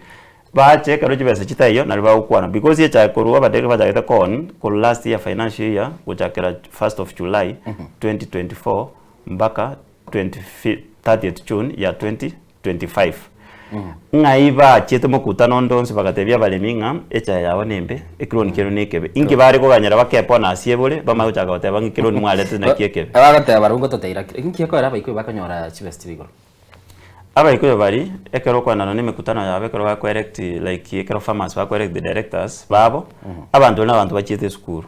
bache karo chibese chitayo nali bakwana because ye chakoruwa badeke bajageta kon ko last year financial year kuchakera 1st of July 2024 mpaka 30th June ya 2025 ngaiba chete mokutano ndonse bagatebya baleminga echa yawo nembe ekironi kero nekebe ingi bare ko ganyara bakepona asiebole bama uchaga oteba ngikironi mwalete na kiekebe abagateba barungo toteira ingi ko era bayiko bakanyora chibestibigo abayiko bari ekero kwana none mekutano yawe ekero ba correct like ekero farmers ba correct the directors babo abantu n'abantu bachite school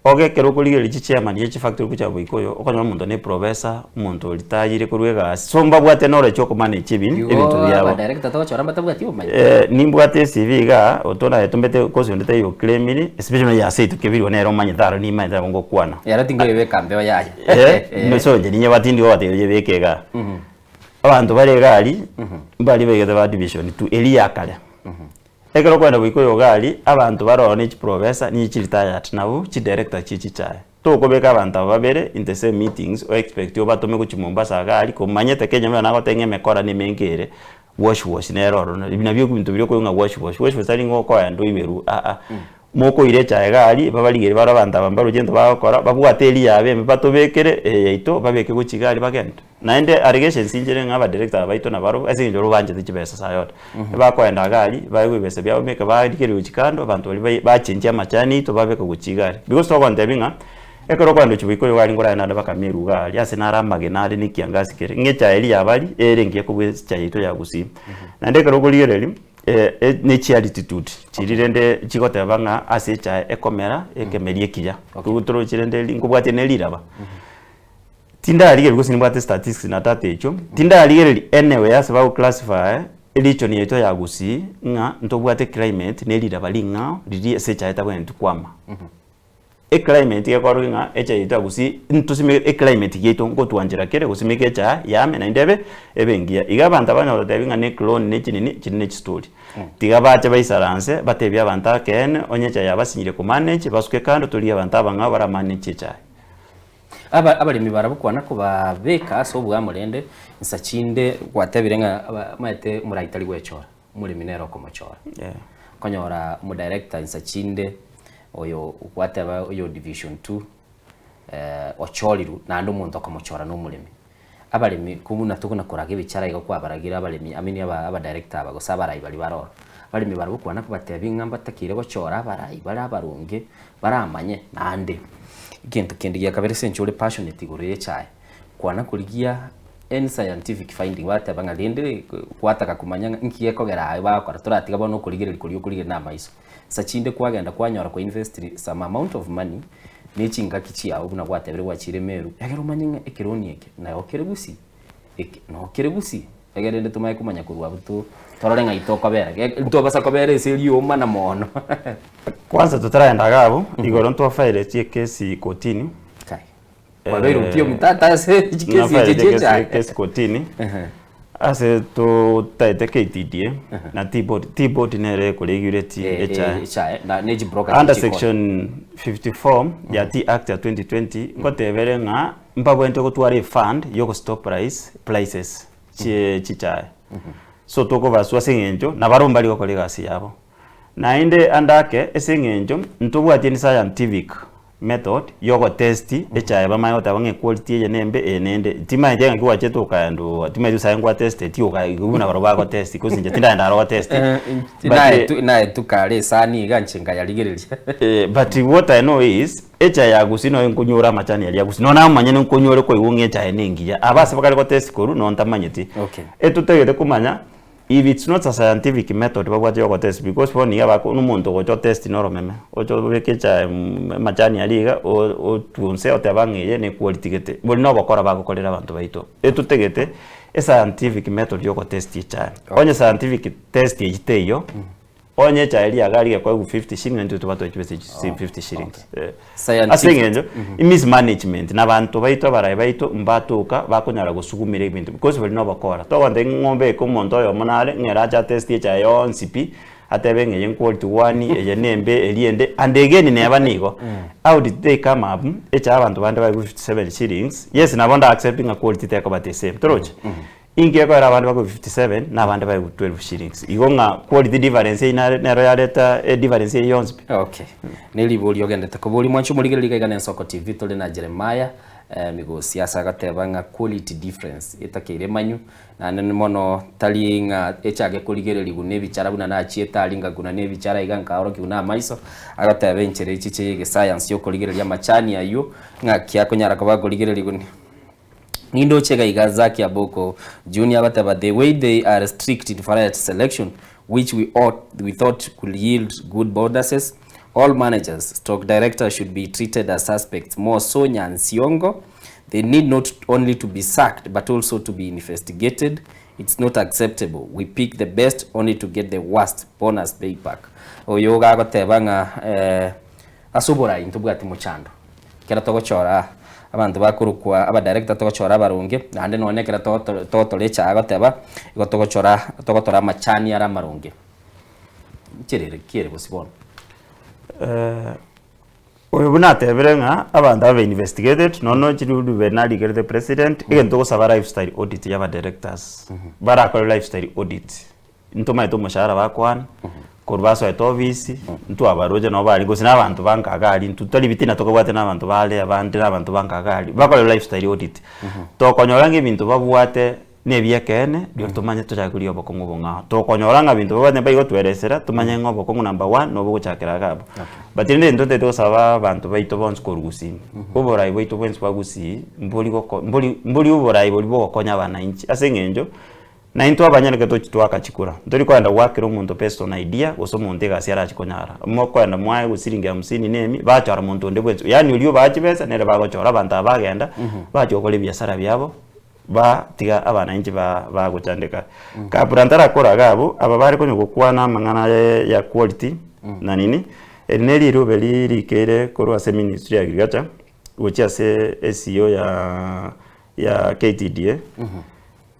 oge kero kuligeri chairman ye factory kucha boikoyo okanywa muntu ne professor muntu litayire kurwega somba bwate nore choko manage ibintu byabo aba director to chora batabwati umanye nimbwate CV ga otona etumbete kozo ndete yo claimini especially ya site kebiri onero manye daro ni manye ngo kwana yara tingo yebe kambe yaje no so je ninye batindi wate yebekega abantu bare gali bali begeza ba division 2 eli yakale ekero kwenda boikoyo gali abantu barona each professor ni chiritired nabo chi director chichi chae to kobeka abantu babere in the same meetings o expect yo batome ku Mombasa gali ko manyete Kenya mena gotenge mekora ni mengere wash ne error ibina byo kubintu byo ko nga wash sali ngo ko ando iberu moko ire chae gali babaligere bara abantu abambaro gendo bakora babwateli yabe batobekere yaito babeke ku Kigali bagenda naende irrigation sinjere ngaba director abaito na baro asinjo rubanje tikibesa sayota bakwenda gali bayibese byabo meka badikere ukikando abantu bali bachinja machani to babeka ku Kigali because to kwanda binga ekero kwanda chibiko yo gali ngora na bakamiru gali ase naramage nari nikiangasi kere ngecha eli yabali erengiye kubwesa yaito yagusi naende ekero kuligereri ne attitude chirirende chikote banga asecha ekomera ekemerie kiya kutoro chirende ngubwate neliraba tinda aligere gusi nimbwate statistics na data echo tinda aligere anyway asaba classify elicho ni yeto yagusi nga ntobwate climate neliraba linga riri asecha etabwentu kwama climate yakoro nga echa yeto yagusi ntosime climate yeto ngotwanjira kere gusimike cha yame na ndebe ebengia igabanta abana batebinga ne clone ne kinini story tigabache baisaranse batebya abanta ken onyecha yabasinyire ku manage basuke kando tuli abanta banga bara manage cha abalimi barabukwana ko babeka so bwa murende nsachinde gwatebirenga maete muraitali gwechora muri minero ko mochora konyora mu director nsachinde oyo gwateba oyo division 2 ocholiru nando muntu ko mochora no mulimi abalimi kumuna tukuna korage bicara igo kwa baragira abalimi amini aba director abago sabarai bali baroro abalimi barabukwana ko batebinga mbatakire gochora barai bara barunge baramanye nande ikintu kindi gya kabere senchore passionate gore chae kwana kurigia any scientific finding wata banga lende kwataka kumanya nkiye kogera bakora turatiga bono kurigirira kurigirira na maiso sachinde kwagenda kwanyora ko invest some amount of money nechinga kichi aho buna gwatebere gwachire meru yagero manyinga ekironi eke na okeregusi no keregusi yagerende tumaye kumanya kurwa buto tororenga itoko bera ito basa kobere selio mana mono kwanza tutaraenda gabo igoro ntwa file tie kesi kotini kai kwa bero pio mtata se kesi kesi kotini ase to taite KTDA na T-board nere kuregulate HI na neji broker under section 54 ya T Act ya 2020 ngotebere nga mpabwente gutwara fund yoko stop prices chichae so toko baswa singenjo na barombali gokore gasi yabo na inde andake esingenjo ntobwati ni scientific method yoko test HI bamayo tabange quality ye nembe enende tima njenga kiwa chetu kayandu tima yu sayangwa test ti ukaguna baroba ko test kusinje tinda ndaro test na tukale sani ganchenga yaligereria but what I know is HI yagusino nkunyura machani yali yagusino na manyene nkunyure ko iwunge HI nengiya abase bakali ko test koru no ntamanyiti etutegete kumanya if it's not a scientific method babwati yoko test because for niga bako umuntu gocho test noro meme ocho bekecha machani aliga o tunse otabangeye ne quality gete boli no bakora bakokorera abantu baito etutegete a scientific method yoko test icha onye scientific test yiteyo onye cha ali agari kwa 50 shillings ndio tubato 50 shillings scientific mismanagement n'abantu baito baraye baito mbatuka bakonyara gusugumira ibintu because bali no bakora to wande ngombe ko muntu yo monale ngera cha test cha yo NCP atebe ngeye quality 1 eye nembe eliende and again ne abanigo how did they come up echa abantu bande ba 57 shillings yes nabonda accepting a quality take about the same troch inge ko era abantu ba 57 n'abandi ba 12 shillings igonga quality difference ina nero yareta difference yons okay neli boli yogendete ko boli mwanchu muligerika igana Nsoko TV tole na Jeremiah migo siasa gatebanga quality difference itakire manyu na nene mono talinga echage kuligereri gune bicara buna na chieta alinga guna ne bicara iganka oro kuna maiso agatebe nchere chiche ge science yo kuligereri ya machani ayo ngakia kunyara ko bakuligereri gune nindo chega igazaki aboko junior bataba the way they are strict in variety selection which we thought could yield good bonuses. All managers stock directors should be treated as suspects. More Sonya and Siongo, they need not only to be sacked but also to be investigated. It's not acceptable. We pick the best only to get the worst bonus payback. Oyoga gotebanga asubura intubwati muchando kera togochora abantu bakurukwa aba director togochora barunge nande none kera totolecha agoteba togotora machani ara marunge kiere bosibona oyo bunatebrenga abantu aba investigated nono chirudu benali get the president igento gusaba lifestyle audit yaba directors barakora lifestyle audit ntoma ito mushahara bakwana kurbaso eto office ntu abaroje no bali gusina abantu bankagali ntu tali bitina tokobwate n'abantu bale abandi n'abantu bankagali bakora lifestyle audit tokonyoranga ibintu babwate nebyekene byo tumanye tujakuri obokongo bonga tokonyoranga bintu babane bayigo tweresera tumanye ngobo kongo number 1 no boguchakira gabo but inde ndote tosaba abantu bayito bonse korugusi uborai bayito bonse bagusi mbuli uborai boli bokonya abana inchi asengenjo na into abanyareke to kitwaka chikura ndori kwanda wakiro umuntu personal idea uso muntu gasiara achikonyara mo kwanda mwaye gusiringa 50 nemi bachara muntu ndebwenzo yani uliyo bachibesa nere bagochora abantu abagenda bachokole biashara byabo ba tiga abana inchi ba guchandika ka burantara kora gabo aba bari konyo gukwana mangana ya quality na nini eneli rubeli rikere korwa se ministry ya agriculture which is SEO ya KTDA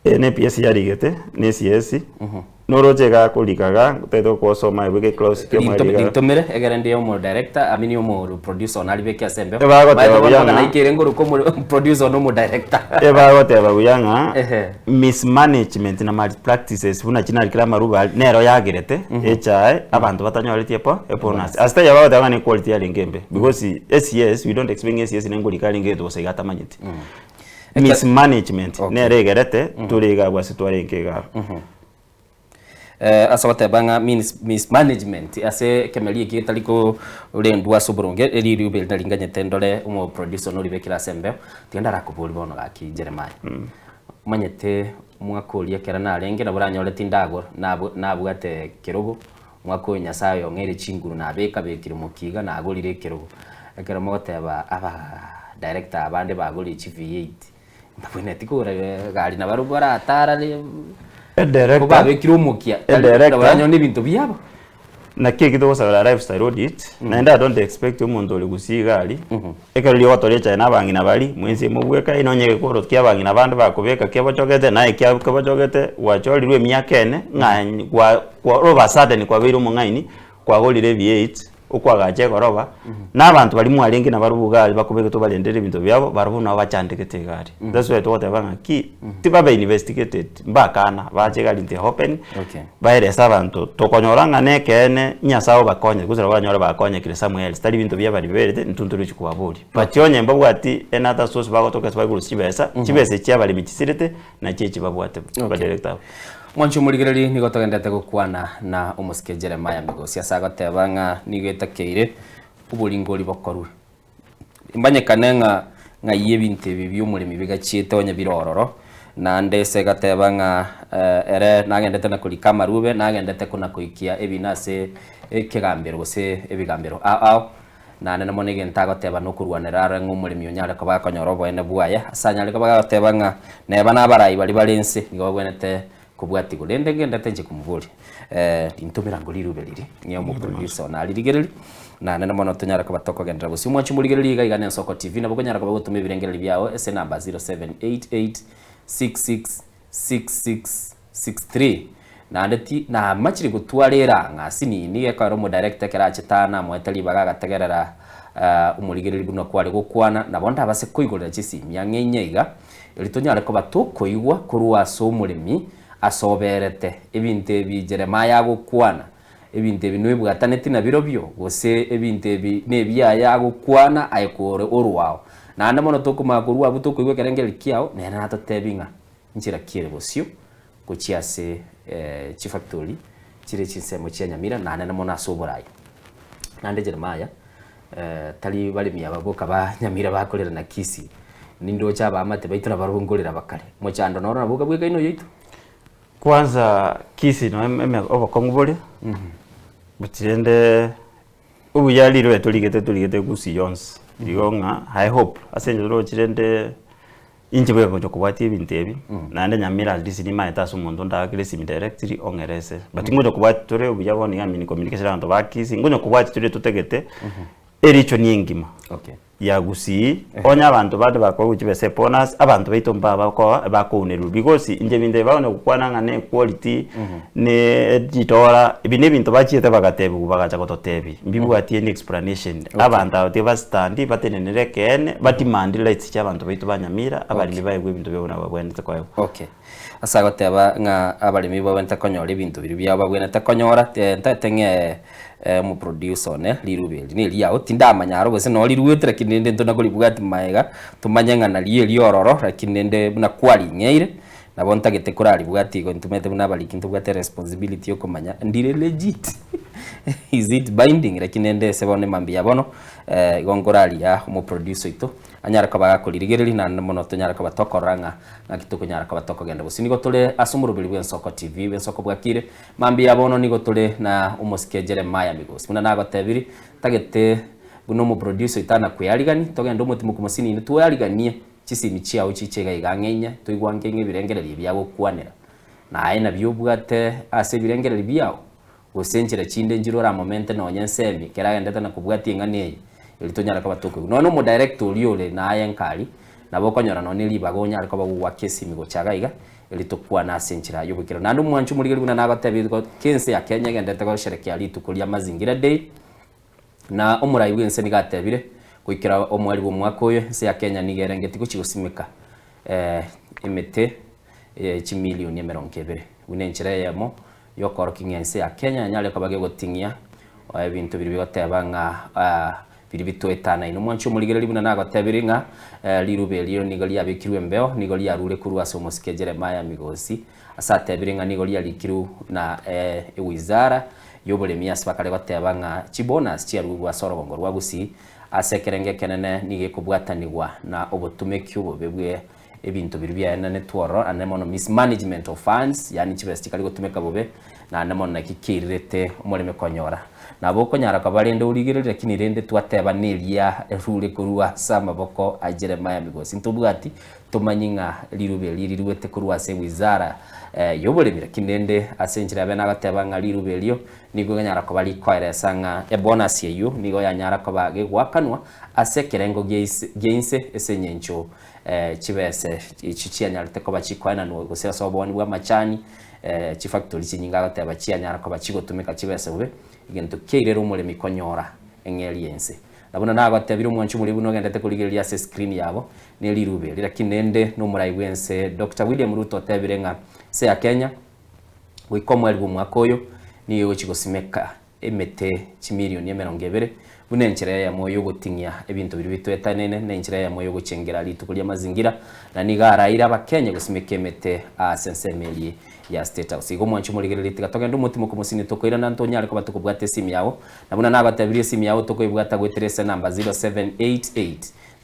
NPS yarigete NCS norochega kulikaga teto kosoma ibeke close ntomere egerende yo mo director amini yo mo producer onali beke asembe bago na ikirengo ruko mo producer no mo director bago teba buyanga mismanagement na malpractices buna china kila maruba nero yagirete HI abantu batanyorete bonus asta yabago taba ni quality ya lingembe because SES we don't expect SES nengoli kalinge to segata manyiti mismanagement nere gerete turiga bwasitware nkega asawate banga mismanagement ase kemeli kitaliko urendwa suburunge eri rubel dalinganye tendole umo producer no libekira sembe tienda rakubuli bono gaki Jeremiah manyete mwakolia kera na renge na buranyole tindago nabwate kirogo mwako nyasayo ngere chinguru na beka bekire mukiga na agolire kirogo ekera mogoteba aba director abande bagoli chief 8 mbabone tikura gali na barugora atara le director kuba bekiro mukia director banyo ni bintu byabo na kiki to sa lifestyle audit na enda don't expect umuntu uri gusigari ekero lyo watorecha na bangi na bali mwenzi mubweka inonye ko rotkia bangi na bandu bakubeka kya bachogete na kya bachogete wachorirwe myaka ene ng'anyi kwa roba sudden kwa biru mungaini kwa golire V8 ukwagache koroba n'abantu bali mwalengi na barubugali bakubeka to balendere bintu byabo barubuna bachandikete gari that's why to banga ki tiba investigated mbakana bachegali nte open baire sabantu tokonyoranga nekene nyasao bakonye kuzira banyora bakonye kire Samuel stali bintu byabari berete ntunturu chikubabuli batyonye mbabwati another source bagotoka sabaguru chibesa cyabali mikisirete na chechi babwate ba director Mwancho muligereri nigo togendete gukwana na umuske Jeremiah Migosi asagoteba ng'a nigetekeire uburingori bokorwe imbanyekane ng'a yebinte bibyo umurimi bigachiete onye birororo na ndese gateba ng'a ere nagendete na kuri kamarube nagendete kuna kuikia ebinase ekegambero gose ebigambero na nene monege ntagoteba no kurwanira ng'umurimi onyare ko bakonyoro bwene bwaya asanyare ko bagoteba ng'a neba nabarayi bali balense nigo bwenete kubwati gulende ngenda tenje kumuvuli intumira ngoliru beliri niyo mu producer na lirigereri na nene mono tunyara ko batoko gendera gusi mwachi muligereri gaigane Nsoko TV nabo konyara ko bagutuma ibirengereri byao ese number 0788666663 na ndeti na machiri gutwarira ngasi ni ekaro mu director kerachitana mwetali bagagategerera umuligereri buno kwari gukwana nabonda base kuigorera chisimya ng'enyeiga elitonyara ko batokoigwa kuruwa so umurimi asoberete ebinte bi Jeremiah gukwana ebinte binwe bwataneti na birobyo gose ebinte bi nebyaya gukwana ayikore orwao na anda mono tokumakurwa butokoigwa kerengeri kiao na natatebinga njira kire bosio kuchiase chifactory chire chinsemo cyanyamira na anda mono asoborayo nande Jeremiah tali bali miyababoka ba nyamira bakorera na kisi nindo chaba amate baitira barungurira bakare mo chando noro nabuga bwega ino yitu kwanza kisi no obakongubole butende ubuyalirwe tuligete gusi yons ligonga I hope asenje ro chirende injibwe ko kubati ibintebi nande nyamira disi ni maeta sumuntu ndakire sim directly ongerese but ngono kubati tore ubuyaboni ngamini communication abantu bakisi ngono kubati tore tutegete ericho nyingima ya gusi onya abantu bade bakwa uchibese bonus abantu baitomba bakoneru because inje binde baone kukwana ngane quality ne editora ibine bintu bachiete bagatebu bagacha gototebi mbibu ati any explanation abantu ate stand batenenere kene batimandi lights cy'abantu baitu banyamira abalimi bayegwe bintu byabona babwende kwayo asagoteba nga abalimi babwente konyora ibintu biri byaba bwene konyora ntatenge mu producer ne lirubeli ne liao tindamanya bose no liruwetera kinende ndonagoli bugati maega tumanya na liororo rakinende na kwali ngeire nabonta gete kurali bugati go ntumete bunabali kintu bugate responsibility yo kumanya ndire legit is it binding rakinende sebone mambi yabono igongorali ya mu producer ito anyara kabaga kulirigereri na mono tonyara kabatokoranga na kituko nyara kabatoko genda busini go tole asumurubili bwe Nsoko TV bwe Nsoko bwakire mambi yabono nigo tole na umuske Jeremiah Migosi muna nago tebiri tagete buno mu producer itana kuyarigani togenda umuti mukumusini ni tuyariganie chisimi chiao chichega igangenya tuigwangenge birengereri byabo kwanera na aina byobwate ase birengereri byao gosenjera chinde njirora momente no nyensemi keragenda na kubwati ngani ilitonyara kwa toko no mu director uliole na ayenkali nabo konyora no nilibagonya ariko bagwa kesi migo chagaiga ilitokwa na senchira yubukira nandu mwanchu muligeri kuna nagatebi ko kense ya Kenya gendete ko sherekea litukulia mazingira day na omurayi wense nigatebire kuikira omwari bo mwako yo se ya Kenya nigerengeti ko chigusimika imete chimilioni 200 unenchira yamo yokoro kingense ya Kenya nyale ko bage gotingia ebintu biri bigoteba nga biri bitwetana ino mwancho muligereri buna nagatebire nga lirubelio nigoli abikirwe mbeo nigoli arure kuru asomoske Jeremiah Migosi asatebire nga nigoli alikiru na wizara yobolemi asbakale bateba nga chibonus chiarugwa sorogongo rwagusi asekerenge kenene nige kubwatanirwa na obotumeki obobebwe ebintu biri byana networo anemono mismanagement of funds yani chibesti kali gotumeka bobe na ndamona kikirite umurimi konyora nabo konyara kabarende urigirire lakini rende twatebaniria rure kurua sama boko ajere maya migosi ntubwati tumanyinga lirube liriruete kurua se wizara yoburimi lakini rende asenjira bena gatebanga lirube lyo nigo nyara kabali kwaresanga e bonus yeyo nigo yanyara kabage gwakanwa asekerengo geinse esenyencho chibese chichianyarite ko bachikwana no gusera soboni bwa machani chifactory chinyinga gateba chianyara ko bachigotumika chibese ube igento keirero umurimi konyora engeliense nabona nagatebira umwanchu muri buno gendete kurigeria se screen yabo ne lirube lakini nende no murai wense Dr. William Ruto tebirenga se ya Kenya wikomwe albu mwakoyo niyo chigosimeka emete chimilioni 200 bune nchira ya moyo gutingia ebintu biri bitwetanene na nchira ya moyo gucengera litukulia mazingira na nigara ira bakenya gusimeka emete sensemeli ya State House igo mwanchu muri gereri tigatoka ndo mutimo kumusini tokoira na ntonyare ko batukubwate simu yawo nabona nabatabirie simu yawo tokoibwata gweterese number 0788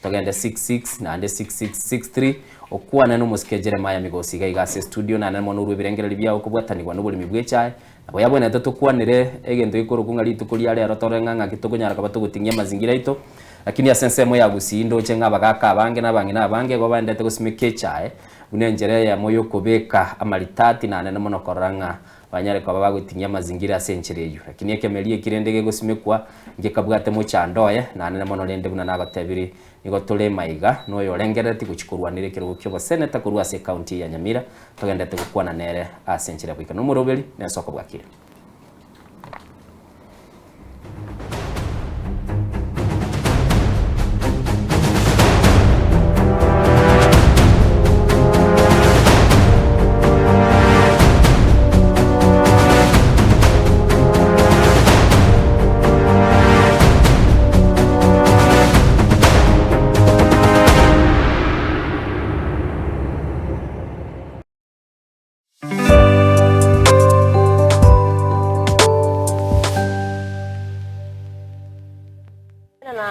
togenda 66 na 6663 okwana no musikejere maya migosi gaigase studio na namo nuru birengereri byawo kubwatanirwa n'ubulimi bwechaye abo yabona tukwanire egento ikorukunga litukuri yale rotorenganga kitukunyara ko batugutingia mazingira ito lakini asensemo ya gusindo chenga bagaka abange nabange go bandete gusimike chaye unenjere ya moyo kubeka amalitati na nene mono koranga banyare kwa bagutinya mazingira asenchereyo lakini ekemelie kirendege gusimikwa ngekabwate mu chandoye na nene mono lende buna nagatebiri nigo tole maiga no yorengereti guchikurwanire kirugo kyo seneta kurwa se county ya Nyamira togendete gukwana nere asenchere bwika no murobeli nesoko bwakire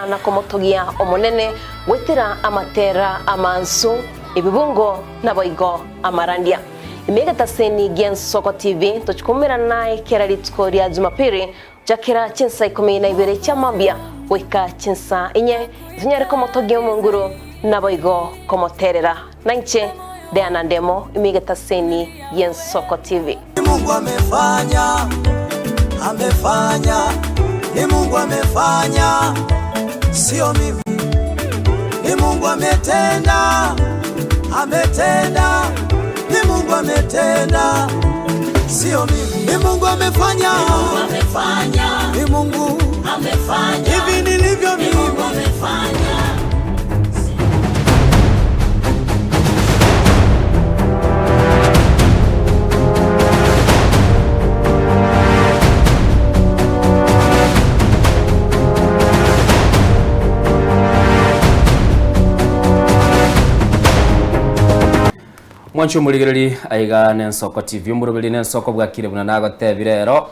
na komotogia omonene wetera amatera amanso ebibungo na boigo amarandia imegata seni Gen Soko TV tuchikumira naye kera litkoria Jumapili jakera chinsa 12 cha mambia weka chinsa inye zinyare komotogia munguru na boigo komoterera nanche Diana Ndemo imegata seni Gen Soko TV. Mungu amefanya ni Mungu amefanya sio mimi, ni Mungu ametenda, ni Mungu ametenda, sio mimi, ni Mungu amefanya, ni Mungu amefanya, hivi nilivyo mimi, ni Mungu amefanya. Mwanchu muligereri aiga Nensoko TV murubili Nensoko bwakire buna nagotebirero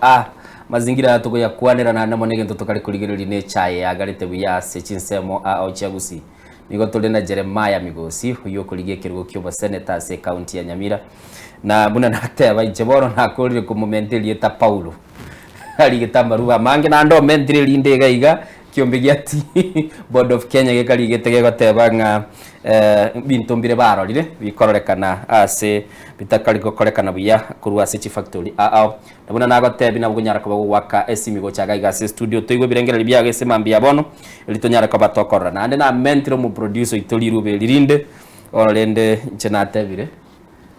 mazingira yatuko ya kwanira na namo negento tukari kuligereri ne chaye agarite buyase chinsemo ochagusi nigo tole na Jeremiah Migosi uyo kuligie kirugo kyo senator se county ya Nyamira na buna nateba ijeboro nakorire ku momenteli eta Paulo ali getamaruba mange na ndo menteli ndega iga kiombe ati Board of Kenya gekali getege gotebanga bintumbire barorire bikororekana ase bitakali gokorekana buya kurwa se factory nabona nagotebi nabunyara ko waka esimigo chaga igase studio toigwe birengera byage semambia bono litonyara ko batokora nande na mentiro mu producer itolirube lirinde orende nchenatebire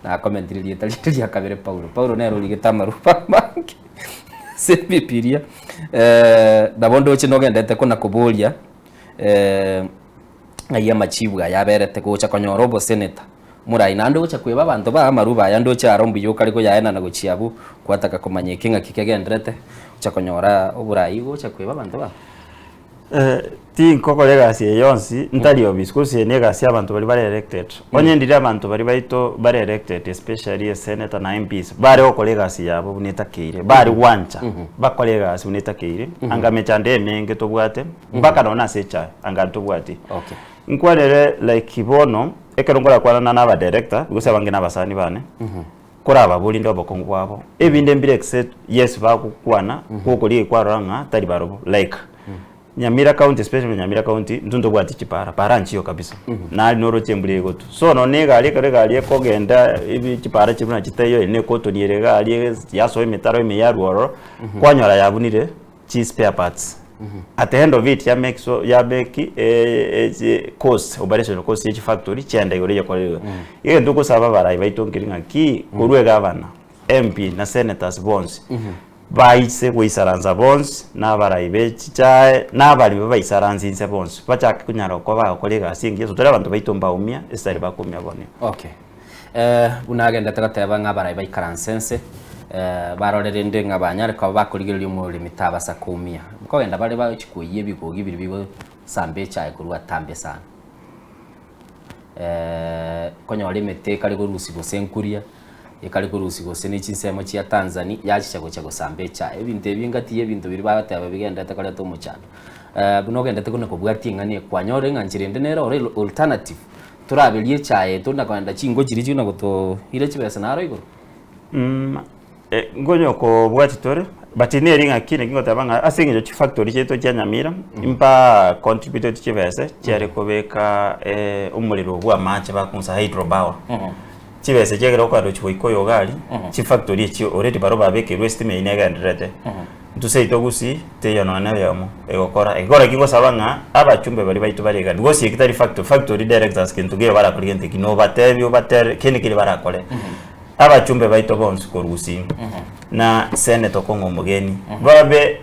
na commentary lietali yakabere Paulo nero ligetamarupa mange sebipiria dabondo chinogendete kuna kubulia aya machibwa yaberete gocha konyorobo senator murai nando gocha kweba bantu ba maruba yando cha rombu yokari ko yaena na gochiabu kwataka kumanyekinga kikegendrete gocha konyora oburai gocha kweba bantu ba ti nkokoregasi yonsi ntari obiskusi negasi abantu bari elected onye ndire abantu bari baito bari elected especially a senator na MPs bari okoregasi yabo bunetakeire bari wancha bakoregasi bunetakeire angamechande emenge tobwate mpaka nona secha angantobwate okay nkwarere like kibono ekerongola kwana na ba director guse bange nabasani bane koraba bulinde obokongo bwabo ebinde mbire except yes bakukwana kokoli kwaranga tari barobo like Nyamira County, especially Nyamira County, ntundo bwati chipara paranchiyo kabisa. Nali noro chembule gotu. So no nega ali kogenda ibi chipara chibuna chiteyo ene koto nierega ali yaso emetaro emeyaruoro kwanyora yabunire chi spare parts. At the end of it ya make cost operation cost each factory chenda yore yakolewe. Ye nduko saba bara ibaitongiringa ki kurwe governor, MP na senators bonds. Baise kwisaranza bonds n'abarayibe chichae n'abari bayisaranza inse bonds bachaka kunyara ko bakolega singi so tore abantu baitomba umia estari bakumya bone. Okay. Unagenda tagateba ng'abarayi bayikaransense barorere nde ng'abanyare ko bakurigiriryo muri mitabasa kumia. Ko wenda bari bachikuye bigogi biri bibo sambe chae kurwa tambe sana. Konyore meteka liko rusigo senkuria ekali kurusigo senichinsemo chia Tanzania yachichago chago sambecha ebintu ebingatiye ebintu biri bagateba bigenda takale to muchano bunogenda tekone kubwati ngani kwanyore nganchirende nero alternative turabelie chae tunda kwanda chingo chiri chuna goto ile chibesa naro igoro ngonyo ko bwati tore batine ringa kine kingotabanga asingijo chi factory cheto cha Nyamira impa contributed chibese cyare kobeka umuriro bwa manche bakunsa hydropower chibese chegera kwaro chikoyo gali chi factory chi already baroba beke rest me inega ndrete tuse itogusi teyo nona yamo egora kingo sabanga abachumbe bali baitu barega ngosi ekitari factory directors kintuge bara client kino batebyo bater kenikiri barakole abachumbe baitu bonse korusi na senator kongo mugeni babe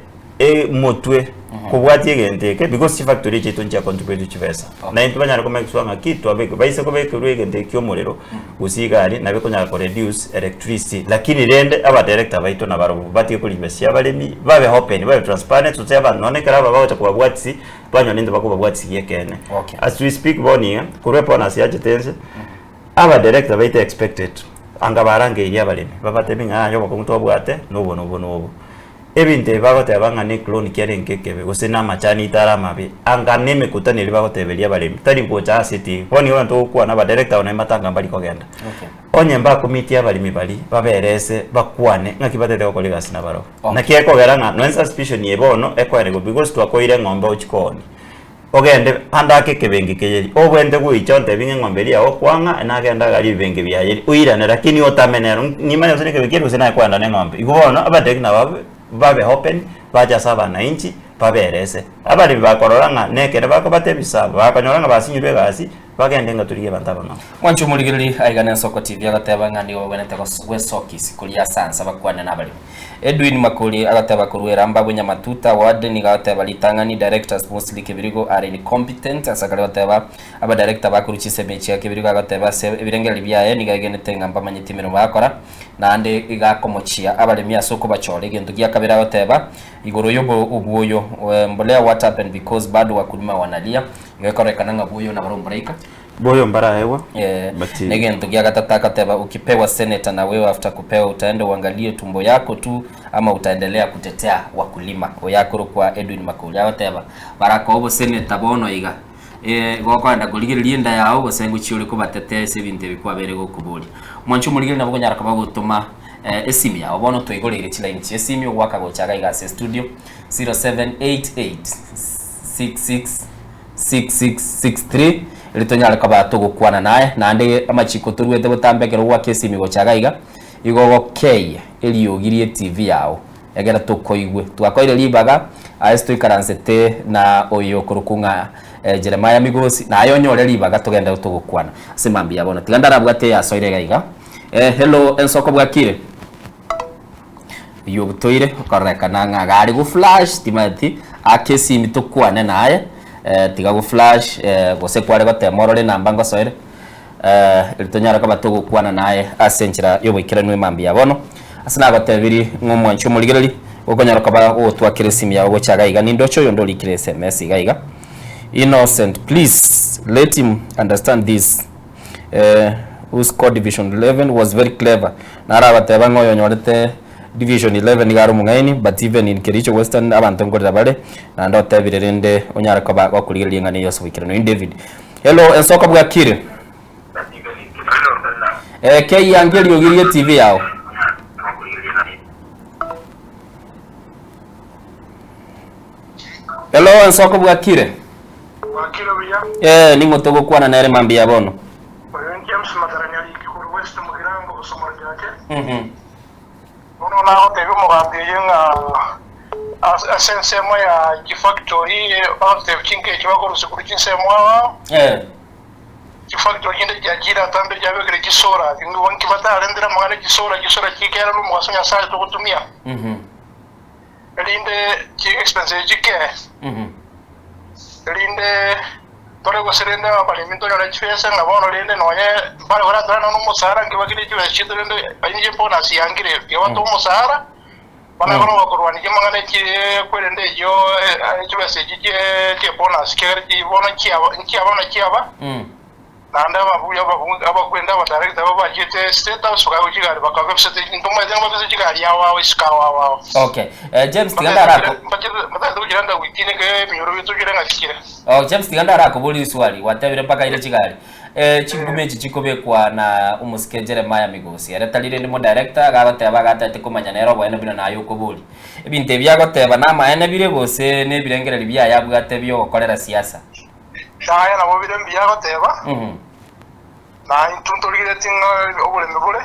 motwe kubwati egenteke because factory chetu ncha contribute chivesa na into banyara ko make swanga kitu abeke baise ko beke ruegente kyo murero usigari na beko nyara ko reduce electricity lakini rende aba director baito na baro bati ko limesi abalemi babe open babe transparent so teba none kara baba kubwatsi banyo ninde bakubwatsi yekene as we speak boni kurepo na siaje tense aba director baite expected anga barange yabalemi baba teminga yo ko mutobwate no ebinte bagote bangane clone kyare nkekebe gosena machani itaramabe angane mekutanire bagote belia balemi tari ngocha city boni wantu kwa na ba director ona matanga mbali kogenda onye mba committee abalimi bali baberese bakwane ngakibate de kolega sina baro na kieko geranga no suspicion yebono ekwere go because twakoire ngombe ochikoni ogende andake kebengi keyeri obwende guichonte binge ngombe lia okwanga nagenda gali benge byayeri uirane lakini otamenero nimane usene kebekero sina kwanda ne ngombe igobono abadek na babe open baja saba na inchi baberese abari bakororanga nekere bakobate bisaba bakanyoranga basinyirwe gasi bagende ngaturige bantabanga mwancho muligiriri aigana Soko TV agateba ngani wabonete ko sokisi kulia sansa bakwana nabali Edwin Makuli agateba kurwera mbabunya matuta wade ni agateba litangani directors mostly kebirigo are incompetent asakale agateba aba director bakuruchi semechi akebirigo agateba ebirengeli byaye ni gagenete ngamba manyitimiro bakora nande igakomochia abalemi Soko bachore gento gyakabira agateba igoro yobo ubuyo mbolea what happened because bado wakulima wanalia ngakorekana ngabuyo na barombreka boyo mbara hewa negento gyagatata teba ukipewa senator na wewe after kupewa utaenda uangalie tumbo yako tu ama utaendelea kutetea wakulima oyakoro kwa Edwin Makuli agateba baraka obo senator bono iga gokwanda kuligiriria nda yao gosengu chiole ko batetea ese binte bikwa bere gokubuli mwancho muligiri nabo nyara kaba gutuma esimi yao bono twigorire chiline chi esimi gwaka gochaga iga studio 0788666663 litonyala kaba tugukwana naye nande amachiko turwete butambekero gwa kesimi gochaga iga igogokeye eliyogirie TV yao egera tukoigwe twakoire libaga aesto ikaransete na oyo kurukunga Jeremiah Migosi na ayonyore libaga tugenda tugukwana simambi yabona tigandara bwate ya soire gaiga hello Ensoko bwakire yo butoire koreka nanga gari go flash timati akesi mitukwane naye tiga go flash gose kware gote morore namba ngo soire litonyara kaba tugukwana naye asenchira yo bwikira nwe mambi yabono asina gotebiri ngomwancho muligereri okonyara kaba otwakire simu yawe gochaga iga nindocho yo ndolikire SMS gaiga Innocent, please let him understand this. Whose code division 11 was very clever. Nara bateba ngoyo nyorete division 11 garo mungaini but even in Kericho Western abantu ngorira bale na ndo tebirende onyara ko bakuligiringa ni yose wikirano in David. Hello Ensoko bwakire. Kei angeli ogirie TV yao. Hello ensoko bwakire. Bwakire buya. Ni motogo kwana nere mambia bono. Oyo James Mataranya ikuru West Mugirango busomoro ryake. Ono naho tebe mugambi yenga asensemo ya factory after kinke chwako rusukuru kinsemo wa. Factory inde jajira tambe jabe kire kisora ngo wanki batarendera mwana kisora kikera no mwasanya sale to kutumia. Elinde ki expensive jike. Elinde tore go serende abalimento ya chifesa ngabono linde noye bale ora tana no musara ngibakire chiwe chidrende anyije pona si angire yawato musara bana kono bakurwani kimangane ki kwelende yo chiwe se jije ke pona skere ji bona kiaba nanda babuya abakwenda badarekta babajite state house ka kujigari bakavepsete nduma zanga bavese jigari yawa iskawa wa. Okay. James tiganda rako. Mata kujiranda witine ke minyoro bitu jirenga kikire. James tiganda rako boli swali watabire paka ile jigari. Chikumechi chikobekwa na umuske Jeremiah Migosi. Aratalire ndimo director agabateba gatete kumanya nero bwene bino nayo koboli. Ebinte byagoteba na maene bire bose ne birengera libya yabwate byo gukorera siasa. Shaya na bobire byagoteba. Na intuntulire tinga obuleme bule.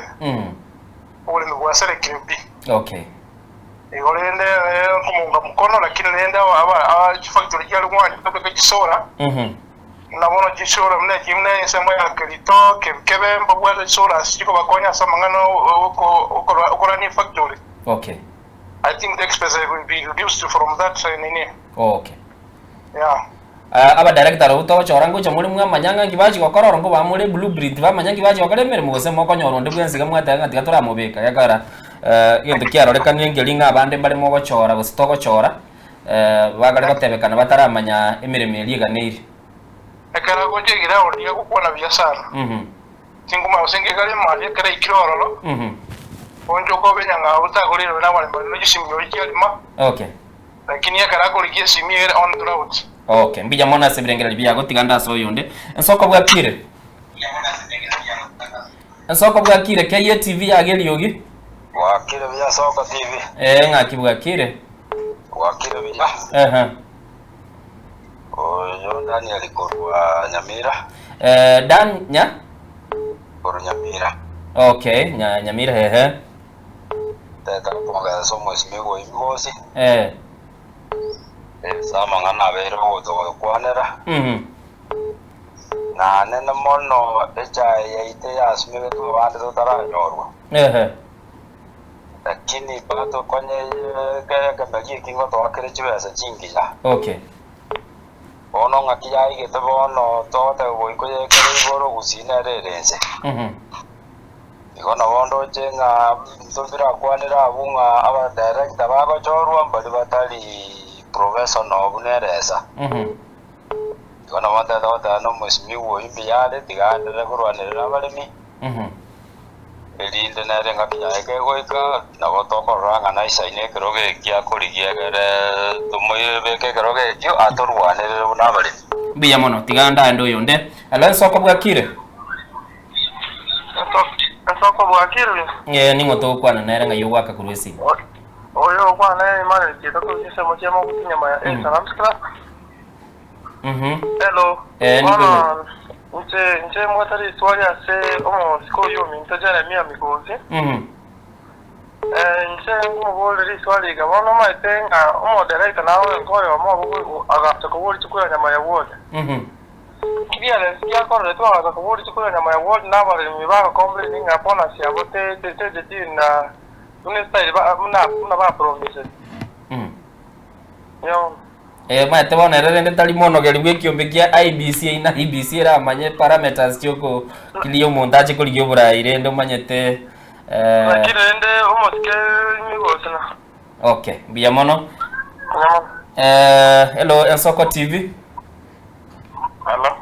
Obuleme bwa serekrebi. Okay. Igolende kumunga mkono lakini nenda aba factory ya lugwani tobeka kisora. Nabono kisora mne kimne sema ya krito kebe mbwa kisora siko bakonya samangano okora ni factory. Okay. I think the expense will be reduced from that nini. Okay. Yeah. Aba director uto chorango chamuri mwa manyanga kibaji kokoro ngo bamuri blueprint ba manyanga kibaji kokore mere mugose moko nyoronde bwensiga mwatanga tigatura mubika yakara yendo kiaro rekanye ngelinga abande bari mo gochora gusitoko chora bagare gotebekana bataramanya emireme eliga neiri ekara gonje gira odiya gukona biasara tinguma usenge gari mali ekara ikirorolo onjo ko benyanga utaguriro na wale no gisimyo ikirima. Okay. Lakini ekara ko ligie simire on the road. Okay, mbija mona sebirengera libya gotiganda so yonde. Ensoko bwakire. Ensoko bwakire keye TV ageli yogi. Wakire bya soko TV. Ngaki bwakire. Wakire bya. Oyo Daniel Korwa Nyamira. Dan Korwa Nyamira. Okay, Nyamira Tata ponga somo isimigo imigosi. Sama ngana bero to kwanera. Na nene mono echa yaite asimigo to bande to tara nyorwa. Lakini bato kwenye kambagi kingo to akere chiwe asa chingila. Okay. Ono ngakia igete bono to te boiko ye kere boro gusina rerense. Ikono bondo jenga mtobira kwanera abunga aba director bago chorwa mbali batali professional buneresa. Ikono wata dota no musimi wo imbi yale tigandere kurwanira abalimi. Elinde nere ngakia eke goika na botoko ranga na isaine keroge kia kurigia gere tumoye beke keroge jo atorwanire bunabalimi. Biya mono tiganda ndo yonde. Alanso ko bwakire. Soko bwakire. Ni moto kwana nere nga yowaka kurwesi. Oyo kwana imane kitoko kisemo chemo kutinyama ya salam skra. Hello. Nche mwatari swali ase omo siko yo minta Jeremiah Migosi. Nche ngumubole swali ga wono maitenga omo director nawe ngoyo omo agafta ko chukura nyama ya wote. Kibiale siya korre to aga ko chukura nyama ya wote na bale mibaga komple ninga pona sia bote de din una style ba una ba promise. Yo Mate bona rende tali mono geli wekyo kia IBC ina IBC ra manye parameters cyoko kiliyo mondaje ko liyo bura irende manyete kirende omoske migosna. Okay, biya mono. Hello Ensoko TV. Hello.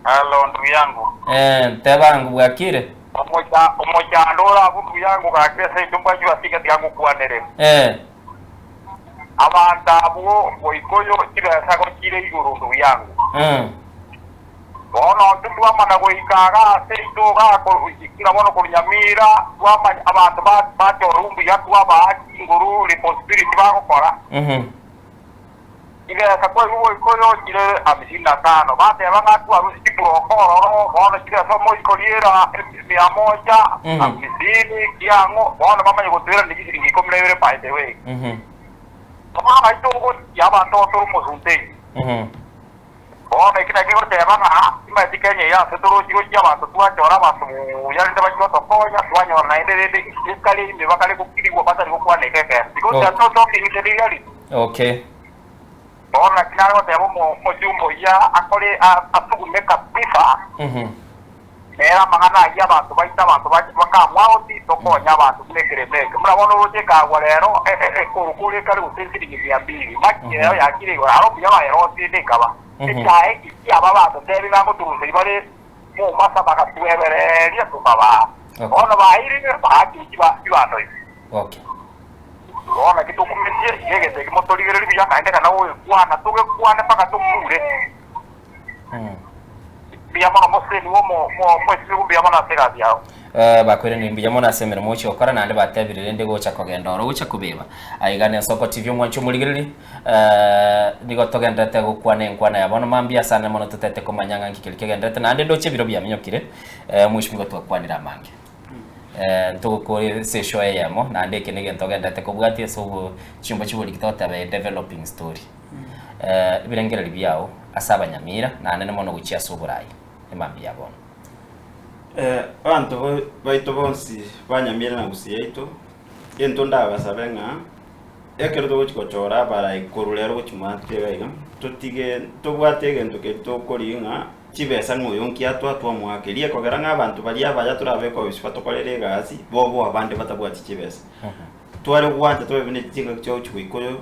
Hello ndugu yangu. Tebangu bwakire. Omoja ndora ndugu yangu kakese itumba jwa sika yangu kuanere. Abanda abo boikoyo kira sako kire iguru ndugu yangu. bono ndwamana goikaga seitoga ikira bono kunyamira wama abantu batorumbu yatwaba inguru responsibility bagokora ile kakwa ikoyo kile 55 bate abangatu arusi prokoro bono kile somo ikoliera 150 kiango bono mama yegotera ndikiri ngikomlewere by the way mama ito yabantu turumuzunte bono ikina kigote abanga ima dikenye ya setoro jigo yabantu twachora abantu yalinde bakigo tokonya twanyora na endelele iskali imebakale kukiri kwa batari kwa nekeke because that's not talking in the reality. Okay. Bona kinaro tebo mo jumbo ya akole atugume kabisa. Era mangana ya bantu baita bantu bakamwao ti tokonya abantu kulekeremeke. Mura bono roteka walero kurukule kali usensiri ngiambiri. Makire ya kire go aro bya bayero ti kaba. Itae ya baba to tebi bango turuse ibare mo masa baka tuebere ya to baba. Bona bairi ne baaki ibano. Okay. Ona kitu kumetie yegete kimotoligere biya kaende kana wo kwana tuge kwana paka tukure. Biya mona moseni wo mo mwesibu biya mona sega biya. Bakwere ni biya mona semera mochi okora nande batebirire ndego cha kogenda oro ucha kubeba. Aigane Soko TV mwanchu muligiriri nigo togendete gukwana enkwana yabono mambia sana mono tutete komanyanga ngikili kegendete nande doche biro biya minyokire mwishimigo twakwanira mange. Ntugukuri sesho yamo nande kinege ntogendete kubwati so chimbo chibuli kitota be developing story. Ibirengera libyao asaba nyamira nande mono guchia suburayi emambi yabona. Abantu baito bonsi banyamira na gusiyaito ento ndaba sabenga ekero to chikochora para ikorulero chimate baiga tutige tobwatege ntoke to koringa chibesa nguyonki atwa twamuakeria kogeranga abantu bali abaya turabeko bisfato kolere gazi bobo abande batabwati chibesa tware gwanje twebine tinga cyo chwikoyo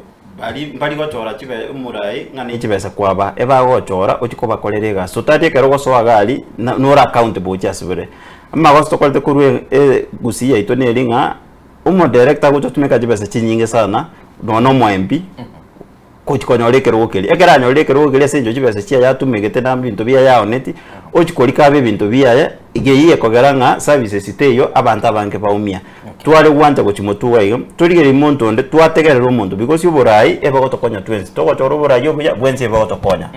bali gochora chibe umurai ngani chibesa kwaba eba gochora uchikoba kolere gazi sotate kero gosoa gali nora account bocha sibere amma gosto kolte kurwe gusiya ito ne ringa umo director gocho tumeka chibesa chinyinge sana no mo MP kuchikonyolekero gukiri ekera nyolekero gukiri senjo chibesa chia yatumegete na bintu bia yao neti ochikolika be bintu bia igeyiye kogeranga services iteyo abantu abange baumia twale gwanta gochimotuwa iyo tuligere imuntu onde twategerera umuntu because yuburai eba gotokonya 20 togochora uburai yobuya bwense eba gotokonya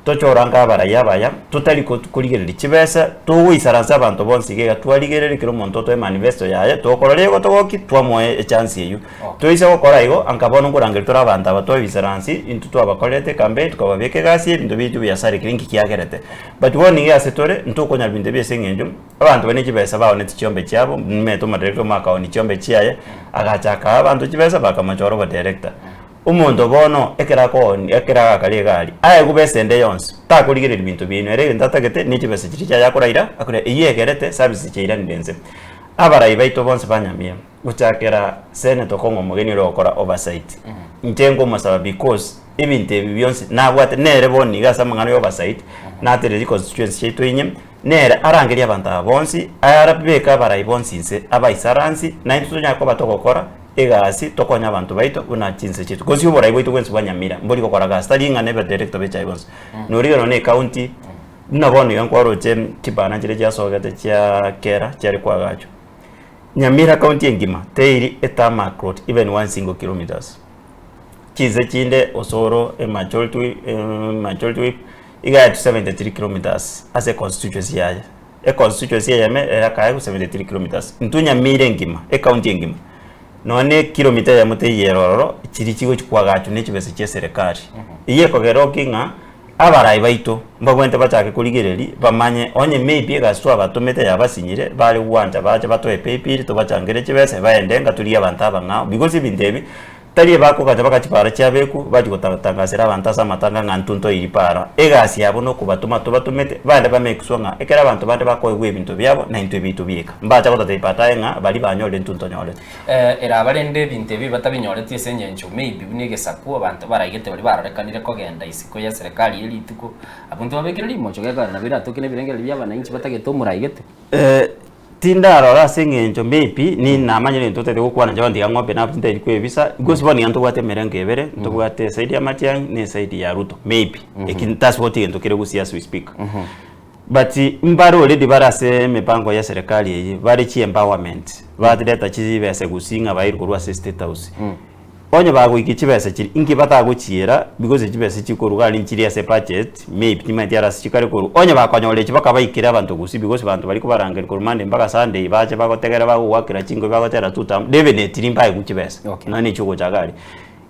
tochoranga abaraya baya tutali kuligerera chibesa tuwisaranza abantu bonsi gega twaligerera kiro muntu to manifesto yaye tokorere gotogoki twamoe chance eyo toise gokora igo ankabona ngurangere tora abantu abatwabisaransi into twabakorete campaign tukababeke gasi ibintu bitu byasare kiringi kiyagerete but warning ya setore ntukonya bintu byesengenjo abantu bane chibesa baone tichombe cyabo meto director makaoni chombe cyaye agachaka abantu chibesa bakamachoro ba director umuntu bono ekera akali gali aye kubesende yonse takuligirira ibintu bino ere ndatagete n'ikibese kiri yakuraira akure iyegerete service cyira ndenze abarayi baito bonse banyamia guchakera senator kongo mugeni rokora oversight ntengo masaba because ibintu byonse nabwate nere boni gasa mangano oversight natere constituency cyito inye nere arangeria abantu abonsi arabeka abarayi bonsinse abaisaransi na intunya ko batokokora egasi tokonya abantu baito una chinse chitu kozi ubora ibo itwense banyamira mboli kokora gasta linga nebe director becha ibonse nuriyo ne county nabone yankwaro chem kibana chire jasogate cha kera chari kwa gacho nyamira county engima teiri etama road even 1 single kilometers chize chinde osoro majority iga 73 kilometers as a constituency yaje constituency yame era kai 73 kilometers ntunya mire engima county engima none kilomita ya mute yeroro chiri chigo chikwagacho n'ekibese kye serikali iye kogero kinga abarayi baito mbagwente bachake kuligereri bamanye onye maybe gaswa batomete yabasinyire bali wanja baje batoe paybill to bachangere kibese baendenga tuli abantu abanga because ibindebi tali bako kaja bakachipara cyabeku baje gutangasira abantu asamatanga ngantunto iripara egasi yabo no kubatuma to batomete bande bamekusonga ekera abantu bande bakoye ibintu byabo na into bitu bika mbacha bota ipatayenga bali banyole ntunto nyole era abalende binte bi batabinyole tiesenye ncho maybe bunige saku abantu baragete bali bararekanire kogenda isiko ya serikali ili tuko abantu babekere limo chogeka na bira tokine birengere byaba na inchi batagete umurayigete tindaro rasengenjo maybe ni namanyire ntotete gukwana jabandi ngombe na pinte ikwe visa gosiboni yanto gwate merenge bere ntogwate saidi ya Matiang'i ne saidi ya Ruto maybe ekintas vote ento kire gusia we speak but mbaro already barase mipango ya serikali iyi bari chi empowerment badireta chi bese gusinga bayiri kurwa state house onye bago ikichibese chiri ingi bataguchira because ichibese chikoruga linchiri ya budget maybe tima tiara chikare koru onye bakonyole chibaka bayikira abantu gusi because abantu bari kubarangera ku Monday mpaka Sunday baje bagotegera bagwakira chingo bagotera tutam definitely mbaye guchibese nani chugo chagari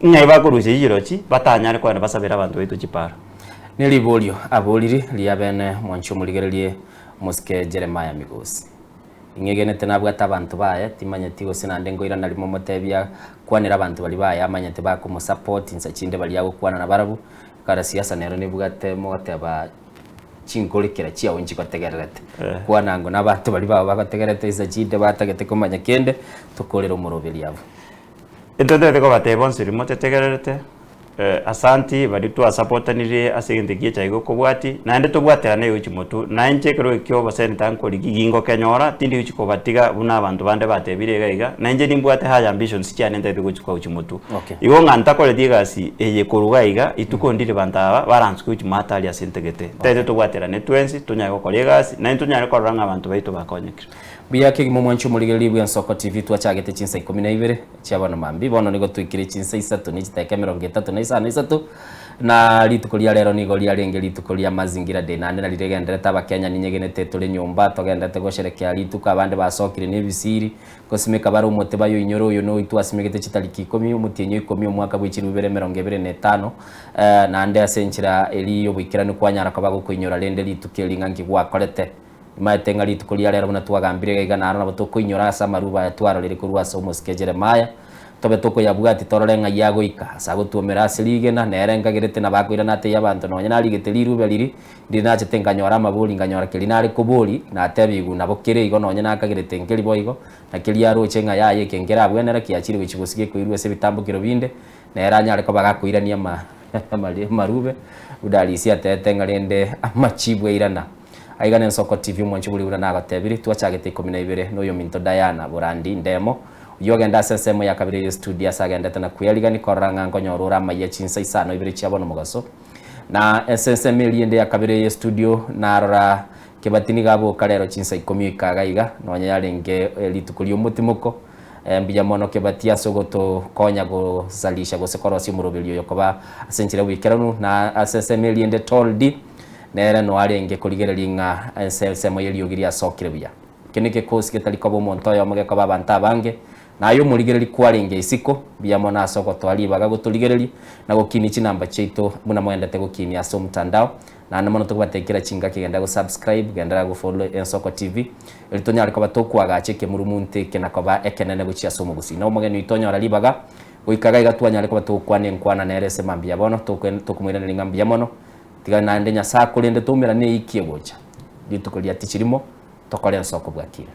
inga bakuruse yirochi batanyare kwa basabira abantu betu chipara nilibolio aboliri liabene mwancho muligerelie muske Jeremiah Migosi ingegenete nabwata abantu baye timanyeti gose nande ngoira nali momotebia kwanira abantu bali baye amanyete bako mu support insa chinde bali yago kwana na barabu kara siasa nero nibugate mote ba chinkolikira chia onchi kwategerete kwana ngo nabantu bali bawe bakategerete isa chinde batagete komanya kende tukolera umurobeli yabo entonces ko batebonse remote tegerete asanti bari tu supportanire asegende gicha igo kobwati nande tobwatera nayo chimotu nanje kero ikyo basenta nkori gigingo kenyora tindi uchiko batiga buna abantu bande batebire gaiga nanje nimbwate haya ambitions cyane ndete guchiko uchimotu igo nganta kole digasi eye koruga iga itukondire bantaba baranzwe uchimata ali asentegete tete tobwatera netwensi tunyago kolegasi nanje tunyare koranga abantu baito bakonyekira biyake gimo mwancho muligeli bwa Nsoko TV twachagete chinsa 12 cyabana mambi bono nigo twikire chinsa 3 nijiteke 33 na litukulia lero nigo liarenge litukulia mazingira de nande na liregendere taba Kenya ninyegenete tuli nyumba togendete gosherekea lituka abande basokire nebisiri kosimeka bari umute bayo inyoro yo no itwasimegete chitaliki 10 umutienyo 10 mwaka bw'ikiru 2025 nande asenchira eliyo bwikirano kwanyara kabago kwinyora lende litukelinga ngigwakorete maitenga litukulia lero na twagambire gaiga na arana tukuinyora samaruba yatwara liri kurwa somo Jeremiah tobe toko yabugati tororenga yago ika sago tuomera silige na nerenga gerete na bakwira nate yabantu no nyana ligete lirube liri ndinache tenganyora mabuli nganyora kelinari kubuli na tebigu na bokire igo no nyana kagerete ngeli boigo na kiliaro chenga yaye kengera bwenera kiachiri wichibusige kuirwe se bitambukiro binde na eranyare ko bagakwirania marube udalisi atetenga lende amachibwe irana aigane Nsoko TV mwancho buli ura nagatebiri twachagete 12 no yo minto Diana Burandi ndemo yogenda sensemo ya kabiri studio sagenda tena kuyaligani koranga ngonyorura maye chinsa isano ibiri cyabono mugaso na SSM liende ya kabiri studio narora kebatini gabo kalero chinsa 10 kagaiga nonya yarenge litukuli umutimuko mbija mono kebatia sogoto konya go zalisha go sekorosi murobelio yokoba asenchira wikeranu na SSM liende toldi nere no arenge kuligerelinga SSM yeliyogiria sokire biya keneke kosi ketalikobo monto yo mage kaba banta bange nayo muligereri kwarenge isiko biyamona soko twali baga gutuligereri na gukini chinamba cheito muna mwendete gukini aso mtandao na namono tukubatekera chinga kigenda go subscribe gendera go follow Nsoko TV elitonya ariko batokwaga acheke murumunte kenakoba ekenene guchia somo gusi no mugeni itonya ralibaga uikaga igatwanya ariko batokwane nkwana nerese mambia bono tokumwira ningambia mono tiga na ndenya sakulende tumira ne ikie gocha litukulia tichirimo tokole Nsoko bwakira